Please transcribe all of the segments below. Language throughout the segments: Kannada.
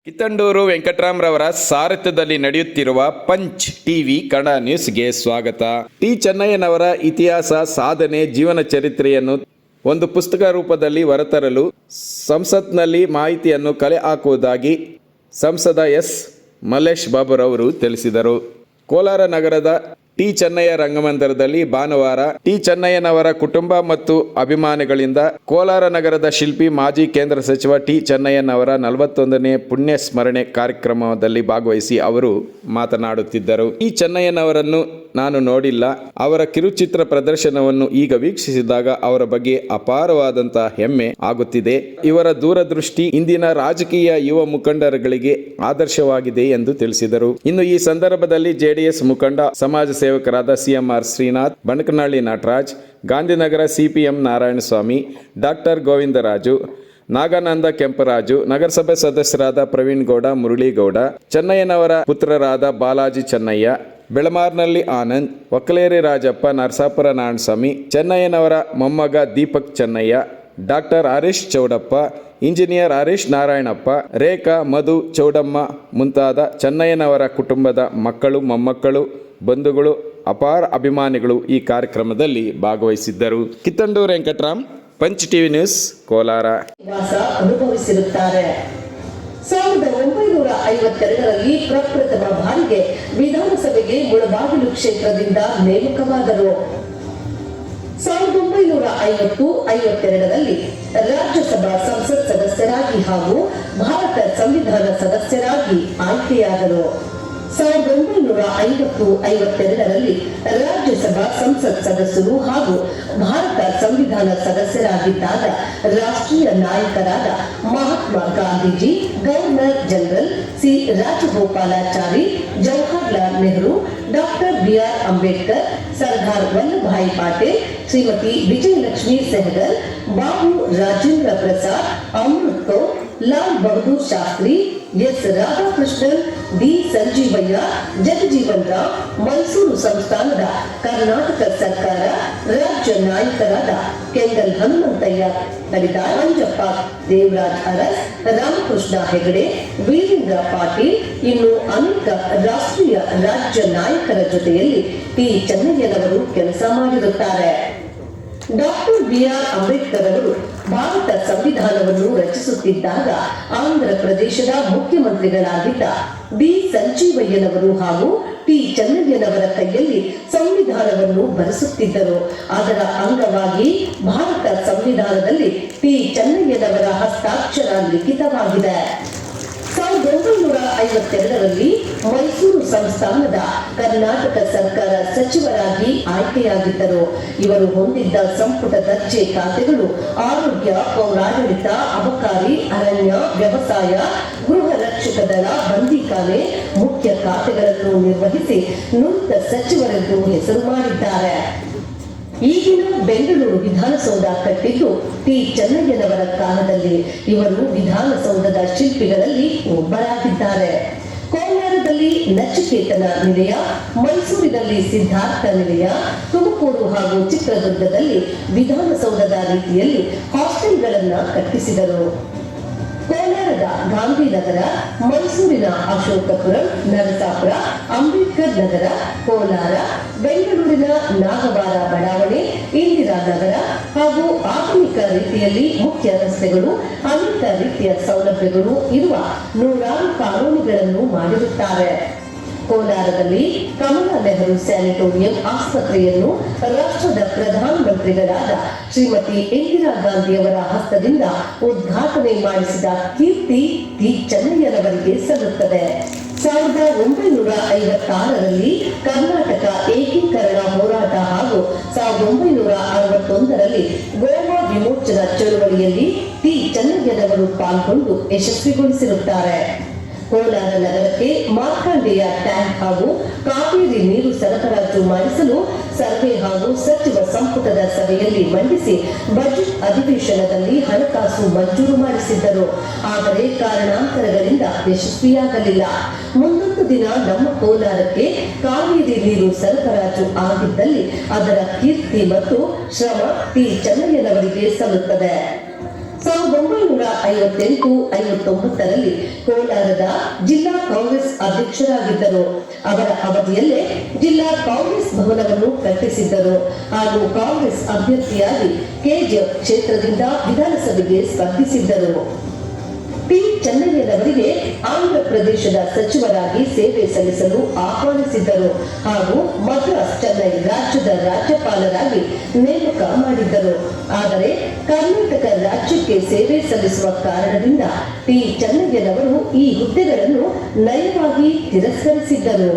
ಕಿತ್ತಂಡೂರು ವೆಂಕಟರಾಮರವರ ಸಾರಥ್ಯದಲ್ಲಿ ನಡೆಯುತ್ತಿರುವ ಪಂಚ್ ಟಿವಿ ಕನ್ನಡ ನ್ಯೂಸ್ಗೆ ಸ್ವಾಗತ. ಟಿ ಚೆನ್ನಯ್ಯನವರ ಇತಿಹಾಸ, ಸಾಧನೆ, ಜೀವನ ಚರಿತ್ರೆಯನ್ನು ಒಂದು ಪುಸ್ತಕ ರೂಪದಲ್ಲಿ ಹೊರತರಲು ಸಂಸತ್ನಲ್ಲಿ ಮಾಹಿತಿಯನ್ನು ಕಲೆ ಹಾಕುವುದಾಗಿ ಸಂಸದ ಎಸ್ ಮಲ್ಲೇಶ್ ಬಾಬುರವರು ತಿಳಿಸಿದರು. ಕೋಲಾರ ನಗರದ ಟಿ ಚೆನ್ನಯ್ಯ ರಂಗಮಂದಿರದಲ್ಲಿ ಭಾನುವಾರ ಟಿ ಚೆನ್ನಯ್ಯನವರ ಕುಟುಂಬ ಮತ್ತು ಅಭಿಮಾನಿಗಳಿಂದ ಕೋಲಾರ ನಗರದ ಶಿಲ್ಪಿ, ಮಾಜಿ ಕೇಂದ್ರ ಸಚಿವ ಟಿ ಚೆನ್ನಯ್ಯನವರ 41ನೇ ಪುಣ್ಯ ಸ್ಮರಣೆ ಕಾರ್ಯಕ್ರಮದಲ್ಲಿ ಭಾಗವಹಿಸಿ ಅವರು ಮಾತನಾಡುತ್ತಿದ್ದರು. ಟಿ ಚೆನ್ನಯ್ಯನವರನ್ನು ನಾನು ನೋಡಿಲ್ಲ. ಅವರ ಕಿರುಚಿತ್ರ ಪ್ರದರ್ಶನವನ್ನು ಈಗ ವೀಕ್ಷಿಸಿದಾಗ ಅವರ ಬಗ್ಗೆ ಅಪಾರವಾದಂತಹ ಹೆಮ್ಮೆ ಆಗುತ್ತಿದೆ. ಇವರ ದೂರದೃಷ್ಟಿ ಇಂದಿನ ರಾಜಕೀಯ ಯುವ ಮುಖಂಡರುಗಳಿಗೆ ಆದರ್ಶವಾಗಿದೆ ಎಂದು ತಿಳಿಸಿದರು. ಇನ್ನು ಈ ಸಂದರ್ಭದಲ್ಲಿ ಜೆಡಿಎಸ್ ಮುಖಂಡ, ಸಮಾಜ ಸೇವಕರಾದ ಸಿಎಂಆರ್ ಶ್ರೀನಾಥ್, ಬಣಕನಹಳ್ಳಿ ನಟರಾಜ್, ಗಾಂಧಿನಗರ ಸಿಪಿಎಂ ನಾರಾಯಣಸ್ವಾಮಿ, ಡಾಕ್ಟರ್ ಗೋವಿಂದರಾಜು, ನಾಗಾನಂದ ಕೆಂಪರಾಜು, ನಗರಸಭೆ ಸದಸ್ಯರಾದ ಪ್ರವೀಣ್ ಗೌಡ, ಮುರಳೀಗೌಡ, ಚೆನ್ನಯ್ಯನವರ ಪುತ್ರರಾದ ಬಾಲಾಜಿ ಚೆನ್ನಯ್ಯ, ಬೆಳಮಾರ್ನಲ್ಲಿ ಆನಂದ್, ಒಕ್ಕಲೇರಿ ರಾಜಪ್ಪ, ನರಸಾಪುರ ನಾರಾಯಣಸ್ವಾಮಿ, ಚೆನ್ನಯ್ಯನವರ ಮೊಮ್ಮಗ ದೀಪಕ್ ಚೆನ್ನಯ್ಯ, ಡಾಕ್ಟರ್ ಹರೀಶ್ ಚೌಡಪ್ಪ, ಇಂಜಿನಿಯರ್ ಹರೀಶ್ ನಾರಾಯಣಪ್ಪ, ರೇಖಾ, ಮಧು, ಚೌಡಮ್ಮ ಮುಂತಾದ ಚೆನ್ನಯ್ಯನವರ ಕುಟುಂಬದ ಮಕ್ಕಳು, ಮೊಮ್ಮಕ್ಕಳು, ಬಂಧುಗಳು, ಅಪಾರ ಅಭಿಮಾನಿಗಳು ಈ ಕಾರ್ಯಕ್ರಮದಲ್ಲಿ ಭಾಗವಹಿಸಿದ್ದರು. Kittandur Venkataram, Punch TV news, Kolar. ಅನುಭವಿಸಿರುತ್ತಾರೆ. 1952ರಲ್ಲಿ ಪ್ರಪ್ರಥಮ ಬಾರಿಗೆ ವಿಧಾನಸಭೆಗೆ ಮುಳಬಾಗಿಲು ಕ್ಷೇತ್ರದಿಂದ ನೇಮಕವಾದರು. 1950-52ರಲ್ಲಿ ರಾಜ್ಯಸಭಾ ಸಂಸತ್ ಸದಸ್ಯರಾಗಿ ಹಾಗೂ ಭಾರತ ಸಂವಿಧಾನ ಸದಸ್ಯರಾಗಿ ಆಯ್ಕೆಯಾದರು. 1950-52ರಲ್ಲಿ ರಾಜ್ಯಸಭಾ ಸಂಸತ್ ಸದಸ್ಯರು ಹಾಗೂ ಭಾರತ ಸಂವಿಧಾನ ಸದಸ್ಯರಾಗಿದ್ದಾಗ ರಾಷ್ಟ್ರೀಯ ನಾಯಕರಾದ Mahatma Gandhiji, governor general C Rajagopalachari, Jawaharlal Nehru, doctor BR. Ambedkar, Sardar Vallabhbhai Patel, Shrimati Vijayalakshmi Sehgal, Babu Rajendra Prasad, Amrit Kaur, Lal Bahadur Shastri, S Radhakrishnan, D Sanjeevaiah, Jagjivan Ram, Mysore ಸಂಸ್ಥಾನದ ಕರ್ನಾಟಕ ಸರ್ಕಾರ ರಾಜ್ಯ ನಾಯಕರಾದ ಕೆಂಗಲ್ ಹನುಮಂತಯ್ಯ ಕಡಿದಾರ್, ಮಂಜಪ್ಪ, ದೇವರಾಜ್ ಅರಸ್, ರಾಮಕೃಷ್ಣ ಹೆಗಡೆ, ವೀರೇಂದ್ರ ಪಾಟೀಲ್, ಇನ್ನು ಅನೇಕ ರಾಷ್ಟ್ರೀಯ ರಾಜ್ಯ ನಾಯಕರ ಜೊತೆಯಲ್ಲಿ ಟಿ ಚೆನ್ನಯ್ಯನವರು ಕೆಲಸ ಮಾಡಿರುತ್ತಾರೆ. ಡಾಕ್ಟರ್ ಬಿ.ಆರ್. ಅಂಬೇಡ್ಕರ್ ಅವರು ಭಾರತ ಸಂವಿಧಾನವನ್ನು ರಚಿಸುತ್ತಿದ್ದಾಗ ಆಂಧ್ರ ಪ್ರದೇಶದ ಮುಖ್ಯಮಂತ್ರಿಗಳಾಗಿದ್ದ ಡಿ ಸಂಜೀವಯ್ಯನವರು ಹಾಗೂ ಟಿ ಚೆನ್ನಯ್ಯನವರ ಕೈಯಲ್ಲಿ ಸಂವಿಧಾನವನ್ನು ಬರೆಸುತ್ತಿದ್ದರು. ಅದರ ಅಂಗವಾಗಿ ಭಾರತ ಸಂವಿಧಾನದಲ್ಲಿ ಟಿ ಚೆನ್ನಯ್ಯನವರ ಹಸ್ತಾಕ್ಷರ ಲಿಖಿತವಾಗಿದೆ. 1952ರಲ್ಲಿ ಮೈಸೂರು ಸಂಸ್ಥಾನದ ಕರ್ನಾಟಕ ಸರ್ಕಾರ ಸಚಿವರಾಗಿ ಆಯ್ಕೆಯಾಗಿದ್ದರು. ಇವರು ಹೊಂದಿದ್ದ ಸಂಪುಟ ದರ್ಜೆ ಖಾತೆಗಳು ಆರೋಗ್ಯ, ಪೌರಾಡಳಿತ, ಅಬಕಾರಿ, ಅರಣ್ಯ, ವ್ಯವಸಾಯ, ಗೃಹ ರಕ್ಷಕ ದಳ, ಬಂದೀಖಾನೆ ಮುಖ್ಯ ಖಾತೆಗಳನ್ನು ನಿರ್ವಹಿಸಿ ನುರಿತ ಸಚಿವರೆಂದು ಹೆಸರು ಮಾಡಿದ್ದಾರೆ. ಈಗಿನ ಬೆಂಗಳೂರು ವಿಧಾನಸೌಧ ಕಟ್ಟಿದ್ದು ಟಿ ಚೆನ್ನಯ್ಯನವರ ಕಾಲದಲ್ಲಿ. ಇವರು ವಿಧಾನಸೌಧದ ಶಿಲ್ಪಿಗಳಲ್ಲಿ ಒಬ್ಬರಾಗಿದ್ದಾರೆ. ಕೋಲಾರದಲ್ಲಿ ನಚಿಕೇತನ ನಿಲಯ, ಮೈಸೂರಿನಲ್ಲಿ ಸಿದ್ಧಾರ್ಥ ನಿಲಯ, ತುಮಕೂರು ಹಾಗೂ ಚಿತ್ರದುರ್ಗದಲ್ಲಿ ವಿಧಾನಸೌಧದ ರೀತಿಯಲ್ಲಿ ಹಾಸ್ಟೆಲ್ಗಳನ್ನು ಕಟ್ಟಿಸಿದರು. ಕೋಲಾರದ ಗಾಂಧಿನಗರ, ಮೈಸೂರಿನ ಅಶೋಕಪುರಂ, ನರಸಾಪುರ, ಅಂಬೇಡ್ಕರ್ ನಗರ, ಕೋಲಾರ, ಬೆಂಗಳೂರಿನ ನಾಗವಾರ ಬಡಾವಣೆ, ಇಂದಿರಾನಗರ ಹಾಗೂ ಆಧುನಿಕ ರೀತಿಯಲ್ಲಿ ಮುಖ್ಯ ರಸ್ತೆಗಳು, ಅನೇಕ ರೀತಿಯ ಸೌಲಭ್ಯಗಳು ಇರುವ ನೂರಾರು ಕಾಲೋನಿಗಳನ್ನು ಮಾಡಿರುತ್ತಾರೆ. ಕೋಲಾರದಲ್ಲಿ ಕಮಲಾ ನೆಹರು ಸ್ಯಾನಿಟೋರಿಯಂ ಆಸ್ಪತ್ರೆಯನ್ನು ರಾಷ್ಟ್ರದ ಪ್ರಧಾನಮಂತ್ರಿಗಳಾದ ಶ್ರೀಮತಿ ಇಂದಿರಾ ಗಾಂಧಿಯವರ ಹಸ್ತದಿಂದ ಉದ್ಘಾಟನೆ ಮಾಡಿಸಿದ ಕೀರ್ತಿ ಟಿ ಚೆನ್ನಯ್ಯನವರಿಗೆ ಸಲ್ಲುತ್ತದೆ. 1956ರಲ್ಲಿ ಕರ್ನಾಟಕ ಏಕೀಕರಣ ಹೋರಾಟ ಹಾಗೂ 1961ರಲ್ಲಿ ಗೋವಾ ವಿಮೋಚನಾ ಚಳುವಳಿಯಲ್ಲಿ ಟಿ ಚೆನ್ನಯ್ಯನವರು ಪಾಲ್ಗೊಂಡು ಯಶಸ್ವಿಗೊಳಿಸಿರುತ್ತಾರೆ. ಕೋಲಾರ ನಗರಕ್ಕೆ ಮಾರ್ಕಾಂಡೇಯ ಟ್ಯಾಂಕ್ ಹಾಗೂ ಕಾವೇರಿ ನೀರು ಸರಬರಾಜು ಮಾಡಿಸಲು ಸರ್ವೆ ಹಾಗೂ ಸಚಿವ ಸಂಪುಟದ ಸಭೆಯಲ್ಲಿ ಮಂಡಿಸಿ ಬಜೆಟ್ ಅಧಿವೇಶನದಲ್ಲಿ ಹಣಕಾಸು ಮಂಜೂರು ಮಾಡಿಸಿದ್ದರು. ಆದರೆ ಕಾರಣಾಂತರಗಳಿಂದ ಯಶಸ್ವಿಯಾಗಲಿಲ್ಲ. ಮುಂದೊಂದು ದಿನ ನಮ್ಮ ಕೋಲಾರಕ್ಕೆ ಕಾವೇರಿ ನೀರು ಸರಬರಾಜು ಆಗಿದ್ದಲ್ಲಿ ಅದರ ಕೀರ್ತಿ ಮತ್ತು ಶ್ರಮ ಟಿ ಚೆನ್ನಯ್ಯನವರಿಗೆ ಸಲ್ಲುತ್ತದೆ. 1958-59ರಲ್ಲಿ ಕೋಲಾರದ ಜಿಲ್ಲಾ ಕಾಂಗ್ರೆಸ್ ಅಧ್ಯಕ್ಷರಾಗಿದ್ದರು. ಅವರ ಅವಧಿಯಲ್ಲೇ ಜಿಲ್ಲಾ ಕಾಂಗ್ರೆಸ್ ಭವನವನ್ನು ಕಟ್ಟಿಸಿದ್ದರು ಹಾಗೂ ಕಾಂಗ್ರೆಸ್ ಅಭ್ಯರ್ಥಿಯಾಗಿ ಕೆಜಿಎಫ್ ಕ್ಷೇತ್ರದಿಂದ ವಿಧಾನಸಭೆಗೆ ಸ್ಪರ್ಧಿಸಿದ್ದರು. ಟಿ ಚೆನ್ನಯ್ಯನವರಿಗೆ ಆಂಧ್ರ ಪ್ರದೇಶದ ಸಚಿವರಾಗಿ ಸೇವೆ ಸಲ್ಲಿಸಲು ಆಹ್ವಾನಿಸಿದ್ದರು ಹಾಗೂ ಮದ್ರಾಸ್ ಚೆನ್ನೈ ರಾಜ್ಯದ ರಾಜ್ಯಪಾಲರಾಗಿ ನೇಮಕ ಮಾಡಿದ್ದರು. ಆದರೆ ಕರ್ನಾಟಕ ರಾಜ್ಯಕ್ಕೆ ಸೇವೆ ಸಲ್ಲಿಸುವ ಕಾರಣದಿಂದ ಟಿ ಚೆನ್ನಯ್ಯನವರು ಈ ಹುದ್ದೆಗಳನ್ನು ನಯವಾಗಿ ತಿರಸ್ಕರಿಸಿದ್ದರು.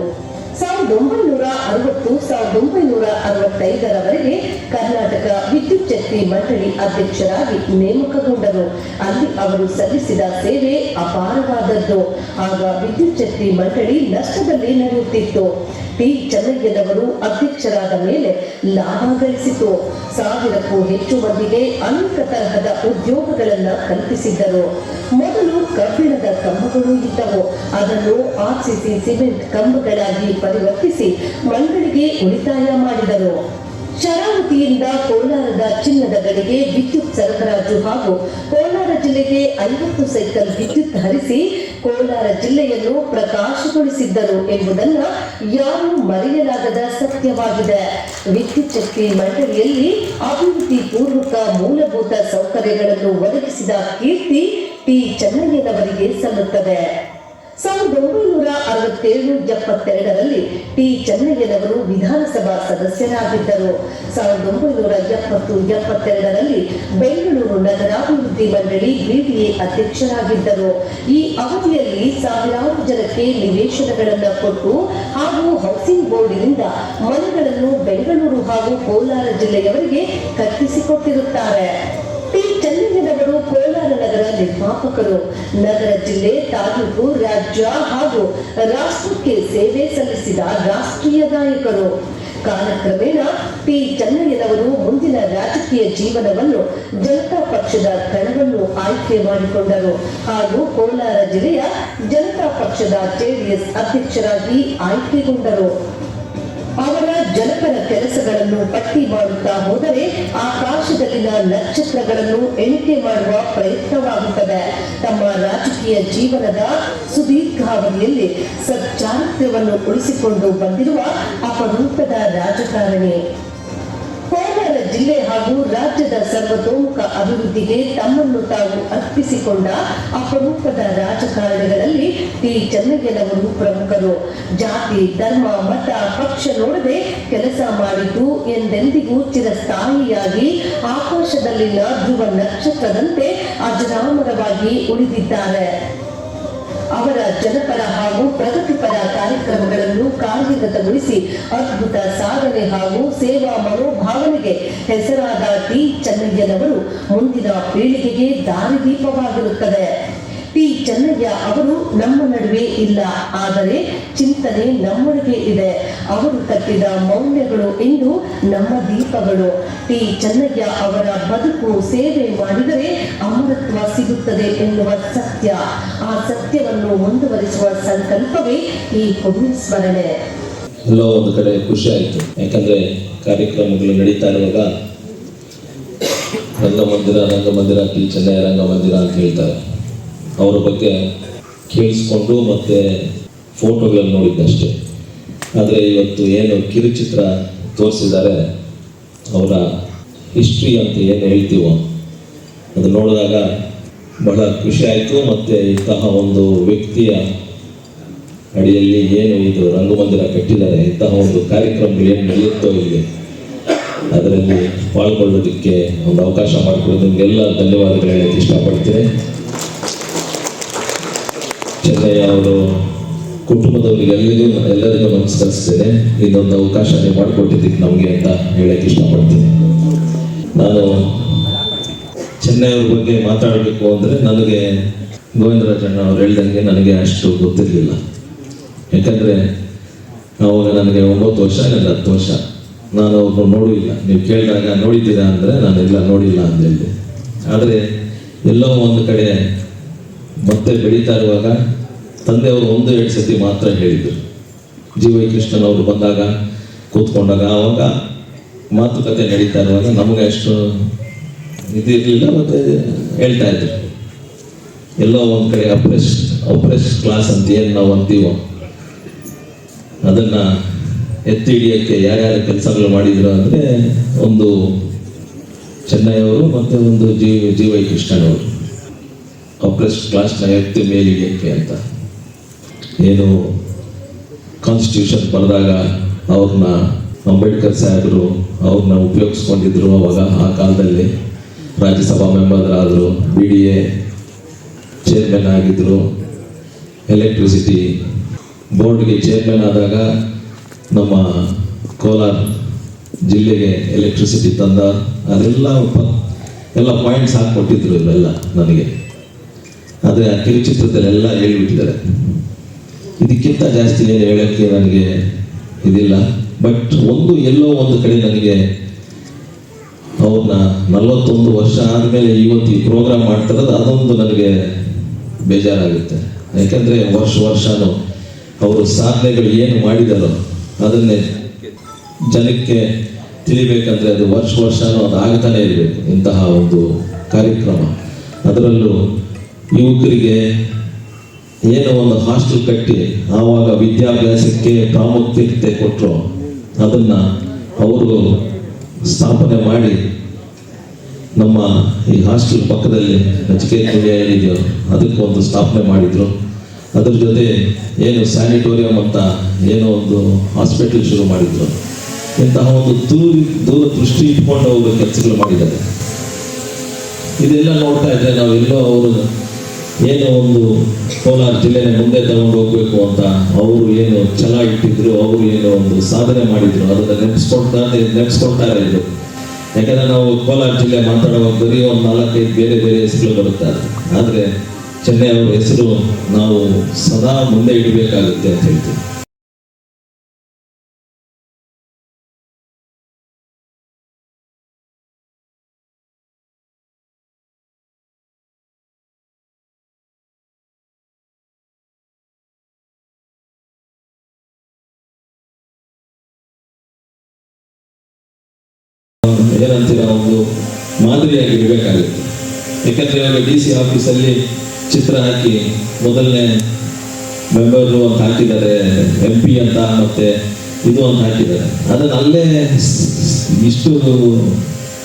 1960-1965ರವರೆಗೆ ಕರ್ನಾಟಕ ವಿದ್ಯುತ್ ಶಕ್ತಿ ಮಂಡಳಿ ಅಧ್ಯಕ್ಷರಾಗಿ ನೇಮಕಗೊಂಡರು. ಅಲ್ಲಿ ಅವರು ಸಲ್ಲಿಸಿದ ಸೇವೆ ಅಪಾರವಾದದ್ದು. ಆಗ ವಿದ್ಯುತ್ ಶಕ್ತಿ ಮಂಡಳಿ ನಷ್ಟದಲ್ಲಿ ನಡೆಯುತ್ತಿತ್ತು. ಟಿ ಚೆನ್ನಯ್ಯನವರು ಅಧ್ಯಕ್ಷರಾದ ಮೇಲೆ ಲಾಭ ಗಳಿಸಿತು. 1000ಕ್ಕೂ ಹೆಚ್ಚು ಮಂದಿಗೆ ಅನೇಕ ತರಹದ ಉದ್ಯೋಗಗಳನ್ನು ಕಲ್ಪಿಸಿದ್ದರು. ಮೊದಲು ಕಬ್ಬಿಣದ ಕಂಬಗಳು ಇದ್ದವು. ಅದನ್ನು ಆರ್ಸಿಸಿ ಸಿಮೆಂಟ್ ಕಂಬಗಳಾಗಿ ಪರಿವರ್ತಿಸಿ ಮಂಡಳಿಗೆ ಉಳಿತಾಯ ಮಾಡಿದರು. ಶರಾವತಿಯಿಂದ ಕೋಲಾರದ ಚಿನ್ನದ ಗಡಿಗೆ ವಿದ್ಯುತ್ ಸರಬರಾಜು ಹಾಗೂ ಕೋಲಾರ ಜಿಲ್ಲೆಗೆ 50 ಸೈಕಲ್ ವಿದ್ಯುತ್ ಹರಿಸಿ ಕೋಲಾರ ಜಿಲ್ಲೆಯನ್ನು ಪ್ರಕಾಶಗೊಳಿಸಿದ್ದರು ಎಂಬುದನ್ನು ಯಾರೂ ಮರೆಯಲಾಗದ ಸತ್ಯವಾಗಿದೆ. ವಿದ್ಯುತ್ ಶಕ್ತಿ ಮಂಡಳಿಯಲ್ಲಿ ಅಭಿವೃದ್ಧಿ ಪೂರ್ವಕ ಮೂಲಭೂತ ಸೌಕರ್ಯಗಳನ್ನು ಒದಗಿಸಿದ ಕೀರ್ತಿ ಟಿ ಚೆನ್ನಯ್ಯನವರಿಗೆ ಸಲ್ಲುತ್ತದೆ. 1967-72ರಲ್ಲಿ ಟಿ ಚೆನ್ನಯ್ಯನವರು ವಿಧಾನಸಭಾ ಸದಸ್ಯರಾಗಿದ್ದರು. 1970-72ರಲ್ಲಿ ಬೆಂಗಳೂರು ನಗರಾಭಿವೃದ್ಧಿ ಮಂಡಳಿ ಬಿಡಿಎ ಅಧ್ಯಕ್ಷರಾಗಿದ್ದರು. ಈ ಅವಧಿಯಲ್ಲಿ ಸಾವಿರಾರು ಜನಕ್ಕೆ ನಿವೇಶನಗಳನ್ನು ಕೊಟ್ಟು ಹಾಗೂ ಹೌಸಿಂಗ್ ಬೋರ್ಡಿನಿಂದ ಮನೆಗಳನ್ನು ಬೆಂಗಳೂರು ಹಾಗೂ ಕೋಲಾರ ಜಿಲ್ಲೆಯವರಿಗೆ ಕಟ್ಟಿಸಿಕೊಟ್ಟಿರುತ್ತಾರೆ. ಟಿ ಚೆನ್ನಯ್ಯನವರು ಕೋಲಾರ ನಗರ ನಿರ್ಮಾಪಕರು. ನಗರ ಜಿಲ್ಲೆ, ತಾಲೂಕು, ರಾಜ್ಯ ಹಾಗೂ ರಾಷ್ಟ್ರಕ್ಕೆ ಸೇವೆ ಸಲ್ಲಿಸಿದ ರಾಷ್ಟ್ರೀಯ ನಾಯಕರು. ಕಾಲಕ್ರಮೇಣ ಟಿ ಚೆನ್ನಯ್ಯನವರು ಮುಂದಿನ ರಾಜಕೀಯ ಜೀವನವನ್ನು ಜನತಾ ಪಕ್ಷದ ಕಣವನ್ನು ಆಯ್ಕೆ ಮಾಡಿಕೊಂಡರು ಹಾಗೂ ಕೋಲಾರ ಜಿಲ್ಲೆಯ ಜನತಾ ಪಕ್ಷದ ಜೆಡಿಎಸ್ ಅಧ್ಯಕ್ಷರಾಗಿ ಆಯ್ಕೆಗೊಂಡರು. ಅವರ ಜನಪರ ಕೆಲಸಗಳನ್ನು ಪಟ್ಟಿ ಮಾಡುತ್ತಾ ಹೋದರೆ ಆಕಾಶದಲ್ಲಿನ ನಕ್ಷತ್ರಗಳನ್ನು ಎಣಿಕೆ ಮಾಡುವ ಪ್ರಯತ್ನವಾಗುತ್ತದೆ. ತಮ್ಮ ರಾಜಕೀಯ ಜೀವನದ ಸುದೀರ್ಘಾವಧಿಯಲ್ಲಿ ಸಚ್ಚಾರಿತ್ರ್ಯವನ್ನು ಉಳಿಸಿಕೊಂಡು ಬಂದಿರುವ ಅಪರೂಪದ ರಾಜಕಾರಣಿ. ಕೋಲಾರ ಜಿಲ್ಲೆ ಹಾಗೂ ರಾಜ್ಯದ ಸರ್ವತೋಮುಖ ಅಭಿವೃದ್ಧಿಗೆ ತಮ್ಮನ್ನು ತಾವು ಅರ್ಪಿಸಿಕೊಂಡ ಅಪರೂಪದ ರಾಜಕಾರಣಿಗಳಲ್ಲಿ ಟಿ ಚೆನ್ನಯ್ಯನವರು ಪ್ರಮುಖರು. ಜಾತಿ, ಧರ್ಮ, ಮತ, ಪಕ್ಷ ನೋಡದೆ ಕೆಲಸ ಮಾಡಿದ್ದು ಎಂದೆಂದಿಗೂ ಚಿರಸ್ಥಾಯಿಯಾಗಿ ಆಕಾಶದಲ್ಲಿನ ಧ್ರುವ ನಕ್ಷತ್ರದಂತೆ ಅಜರಾಮರವಾಗಿ ಉಳಿದಿದ್ದಾರೆ. ಅವರ ಜನಪರ ಹಾಗೂ ಪ್ರಗತಿಪರ ಕಾರ್ಯಕ್ರಮಗಳನ್ನು ಕಾರ್ಯಗತಗೊಳಿಸಿ ಅದ್ಭುತ ಸಾಧನೆ ಹಾಗೂ ಸೇವಾ ಮನೋಭಾವನೆಗೆ ಹೆಸರಾದ ಟಿ ಚೆನ್ನಯ್ಯನವರು ಮುಂದಿನ ಪೀಳಿಗೆಗೆ ದಾರಿದೀಪವಾಗಿರುತ್ತದೆ. ಟಿ ಚೆನ್ನಯ್ಯ ಅವರು ನಮ್ಮ ನಡುವೆ ಇಲ್ಲ, ಆದರೆ ಚಿಂತನೆ ನಮ್ಮೊಳಗೆ ಇದೆ. ಅವರು ಕಟ್ಟಿದ ಮೌಲ್ಯಗಳು ಇಂದು ನಮ್ಮ ದೀಪಗಳು. ಟಿ ಚೆನ್ನಯ್ಯ ಅವರ ಬದುಕು ಸೇವೆ ಮಾಡಿದರೆ ಅಮರತ್ವ ಸಿಗುತ್ತದೆ ಎನ್ನುವ ಸತ್ಯ. ಆ ಸತ್ಯವನ್ನು ಮುಂದುವರಿಸುವ ಸಂಕಲ್ಪವೇ ಈ ಪುಣ್ಯಸ್ಮರಣೆ. ಎಲ್ಲೋ ಒಂದು ಕಡೆ ಖುಷಿ ಆಯಿತು. ಯಾಕಂದರೆ ಕಾರ್ಯಕ್ರಮಗಳು ನಡೀತಾ ಇರುವಾಗ ರಂಗಮಂದಿರ ಟಿ ಚೆನ್ನಯ್ಯ ರಂಗಮಂದಿರ ಅಂತ ಹೇಳ್ತಾರೆ. ಅವರ ಬಗ್ಗೆ ಕೇಳಿಸ್ಕೊಂಡು ಮತ್ತು ಫೋಟೋಗಳಲ್ಲಿ ನೋಡಿದ್ದಷ್ಟೇ. ಆದರೆ ಇವತ್ತು ಏನು ಕಿರುಚಿತ್ರ ತೋರಿಸಿದ್ದಾರೆ, ಅವರ ಹಿಸ್ಟ್ರಿ ಅಂತ ಏನು ಹೇಳ್ತೀವೋ ಅದು ನೋಡಿದಾಗ ಬಹಳ ಖುಷಿ ಆಯಿತು. ಮತ್ತು ಇಂತಹ ಒಂದು ವ್ಯಕ್ತಿಯ ಅಡಿಯಲ್ಲಿ ಏನು ಇದು ರಂಗಮಂದಿರ ಕಟ್ಟಿದ್ದಾರೆ, ಇಂತಹ ಒಂದು ಕಾರ್ಯಕ್ರಮಗಳು ಏನು ನಡೆಯುತ್ತೋ ಇಲ್ಲಿ ಅದರಲ್ಲಿ ಪಾಲ್ಗೊಳ್ಳೋದಕ್ಕೆ ಒಂದು ಅವಕಾಶ ಮಾಡಿಕೊಡೋದು ನಿಮಗೆಲ್ಲ ಧನ್ಯವಾದಗಳು ಹೇಳೋಕ್ಕೆ ಇಷ್ಟಪಡ್ತೀನಿ. ಚೆನ್ನಯ್ಯ ಅವರು ಕುಟುಂಬದವರಿಗೆ ಎಲ್ಲರಿಗೂ ನಮಸ್ಕರಿಸ್ತೇನೆ. ಇದೊಂದು ಅವಕಾಶ ನೀವು ಮಾಡಿಕೊಟ್ಟಿದ್ದಕ್ಕೆ ನಮಗೆ ಅಂತ ಹೇಳಕ್ಕೆ ಇಷ್ಟಪಡ್ತೀನಿ. ನಾನು ಚೆನ್ನಯ್ಯ ಅವ್ರ ಬಗ್ಗೆ ಮಾತಾಡಬೇಕು ಅಂದರೆ ನನಗೆ ಗೋವಿಂದರಾಜಣ್ಣ ಅವ್ರು ಹೇಳ್ದಂಗೆ ನನಗೆ ಅಷ್ಟು ಗೊತ್ತಿರಲಿಲ್ಲ. ಯಾಕಂದರೆ ಅವಾಗ ನನಗೆ 9 ವರ್ಷ, ನನಗೆ 10 ವರ್ಷ. ನಾನು ಅವ್ರನ್ನ ನೋಡಿಲ್ಲ. ನೀವು ಕೇಳಿದಾಗ ನೋಡಿದ್ದೀರಾ ಅಂದರೆ ನಾನೆಲ್ಲ ನೋಡಿಲ್ಲ ಅಂತ ಹೇಳಿದೆ. ಆದರೆ ಎಲ್ಲೋ ಒಂದು ಕಡೆ ಮತ್ತೆ ಬೆಳೀತಾ ಇರುವಾಗ ತಂದೆಯವರು 1-2 ಸತಿ ಮಾತ್ರ ಹೇಳಿದರು. ಜಿ.ವೈ. ಕೃಷ್ಣನ್ ಅವರು ಬಂದಾಗ ಕೂತ್ಕೊಂಡಾಗ ಆವಾಗ ಮಾತುಕತೆ ನಡೀತಾ ಇರುವಾಗ ನಮಗೆ ಅಷ್ಟು ಇದಿರಲಿಲ್ಲ. ಮತ್ತು ಹೇಳ್ತಾ ಇದ್ರು ಎಲ್ಲೋ ಒಂದು ಕಡೆ ಅಪ್ರೆಸ್ ಕ್ಲಾಸ್ ಅಂತ ಏನು ನಾವು ಅಂತೀವೋ ಅದನ್ನು ಎತ್ತಿ ಹಿಡಿಯೋಕ್ಕೆ ಯಾರ್ಯಾರು ಕೆಲಸಗಳು ಮಾಡಿದ್ರು ಅಂದರೆ ಒಂದು ಚೆನ್ನೈಯವರು ಮತ್ತು ಒಂದು ಜಿ ವೈ ಕೃಷ್ಣನವರು. ಅಪ್ರೆಸ್ ಕ್ಲಾಸ್ನ ಎತ್ತಿ ಮೇಲಿಡಿಯೋಕ್ಕೆ ಅಂತ ಏನು ಕಾನ್ಸ್ಟಿಟ್ಯೂಷನ್ ಬರೆದಾಗ ಅವ್ರನ್ನ ಅಂಬೇಡ್ಕರ್ ಸಾಹೇಬರು ಅವ್ರನ್ನ ಉಪಯೋಗಿಸ್ಕೊಂಡಿದ್ರು. ಅವಾಗ ಆ ಕಾಲದಲ್ಲಿ ರಾಜ್ಯಸಭಾ ಮೆಂಬರ್ ಆದರು, BDA ಚೇರ್ಮನ್ ಆಗಿದ್ದರು, ಎಲೆಕ್ಟ್ರಿಸಿಟಿ ಬೋರ್ಡ್ಗೆ ಚೇರ್ಮನ್ ಆದಾಗ ನಮ್ಮ ಕೋಲಾರ ಜಿಲ್ಲೆಗೆ ಎಲೆಕ್ಟ್ರಿಸಿಟಿ ತಂದ. ಎಲ್ಲ ಪಾಯಿಂಟ್ಸ್ ಹಾಕಿಕೊಟ್ಟಿದ್ರು ಇವೆಲ್ಲ ನನಗೆ. ಆದರೆ ಆ ಕಿರುಚಿತ್ರದಲ್ಲೆಲ್ಲ ಹೇಳಿಬಿಟ್ಟಿದ್ದಾರೆ. ಇದಕ್ಕಿಂತ ಜಾಸ್ತಿ ಏನು ಹೇಳೋಕ್ಕೆ ನನಗೆ ಇದಿಲ್ಲ. ಬಟ್ ಎಲ್ಲೋ ಒಂದು ಕಡೆ ನನಗೆ ಅವ್ರನ್ನ 41 ವರ್ಷ ಆದಮೇಲೆ ಇವತ್ತು ಈ ಪ್ರೋಗ್ರಾಮ್ ಮಾಡ್ತಿರೋದು ಅದೊಂದು ನನಗೆ ಬೇಜಾರಾಗುತ್ತೆ. ಯಾಕಂದರೆ ವರ್ಷನೂ ಅವರು ಸಾಧನೆಗಳು ಏನು ಮಾಡಿದಾರೋ ಅದನ್ನೇ ಜನಕ್ಕೆ ತಿಳಿಬೇಕಂದ್ರೆ ಅದು ವರ್ಷನೂ ಅದು ಆಗ್ತಾನೆ ಇರಬೇಕು. ಇಂತಹ ಒಂದು ಕಾರ್ಯಕ್ರಮ, ಅದರಲ್ಲೂ ಯುವಕರಿಗೆ ಏನೋ ಒಂದು ಹಾಸ್ಟೆಲ್ ಕಟ್ಟಿ ಆವಾಗ ವಿದ್ಯಾಭ್ಯಾಸಕ್ಕೆ ಪ್ರಾಮುಖ್ಯತೆ ಕೊಟ್ಟರು, ಅದನ್ನು ಅವರು ಸ್ಥಾಪನೆ ಮಾಡಿ ನಮ್ಮ ಈ ಹಾಸ್ಟೆಲ್ ಪಕ್ಕದಲ್ಲಿ ನಚಿಕೇತ ಏನಿದೆಯೋ ಅದಕ್ಕೆ ಒಂದು ಸ್ಥಾಪನೆ ಮಾಡಿದರು. ಅದ್ರ ಜೊತೆ ಏನು ಸ್ಯಾನಿಟೋರಿಯಂ ಅಂತ ಏನೋ ಒಂದು ಹಾಸ್ಪಿಟಲ್ ಶುರು ಮಾಡಿದರು. ಇಂತಹ ಒಂದು ದೂರ ದೃಷ್ಟಿ ಇಟ್ಕೊಂಡು ಅವರು ಕೆಲಸಗಳು ಮಾಡಿದ್ದಾರೆ. ಇದೆಲ್ಲ ನೋಡ್ತಾ ಇದ್ದರೆ ನಾವೆಲ್ಲೋ ಅವರು ಏನೋ ಒಂದು ಕೋಲಾರ ಜಿಲ್ಲೆನ ಮುಂದೆ ತಗೊಂಡು ಹೋಗ್ಬೇಕು ಅಂತ ಅವರು ಏನು ಛಲ ಇಟ್ಟಿದ್ರು, ಅವರು ಏನೋ ಒಂದು ಸಾಧನೆ ಮಾಡಿದ್ರು, ಅದನ್ನು ನೆನೆಸ್ಕೊಳ್ತಾ ಇದ್ರು. ಯಾಕಂದರೆ ನಾವು ಕೋಲಾರ ಜಿಲ್ಲೆ ಮಾತಾಡುವಾಗ ಬರೀ ಒಂದು 4-5 ಬೇರೆ ಹೆಸರು ಬರುತ್ತಾರೆ. ಆದರೆ ಚೆನ್ನೈ ಅವರ ಹೆಸರು ನಾವು ಸದಾ ಮುಂದೆ ಇಡಬೇಕಾಗುತ್ತೆ ಅಂತ ಹೇಳ್ತೀವಿ. ಏನಂತೀರ, ಒಂದು ಮಾದರಿಯಾಗಿ ಇರಬೇಕಾಗುತ್ತೆ. ಯಾಕಂದರೆ ಇವಾಗ DC ಆಫೀಸಲ್ಲಿ ಚಿತ್ರ ಹಾಕಿ ಮೊದಲನೇ ಮೆಂಬರು ಅಂತ ಹಾಕಿದ್ದಾರೆ, MP ಅಂತ ಮತ್ತೆ ಇದು ಅಂತ ಹಾಕಿದ್ದಾರೆ. ಅದನ್ನು ಅಲ್ಲೇ ಇಷ್ಟು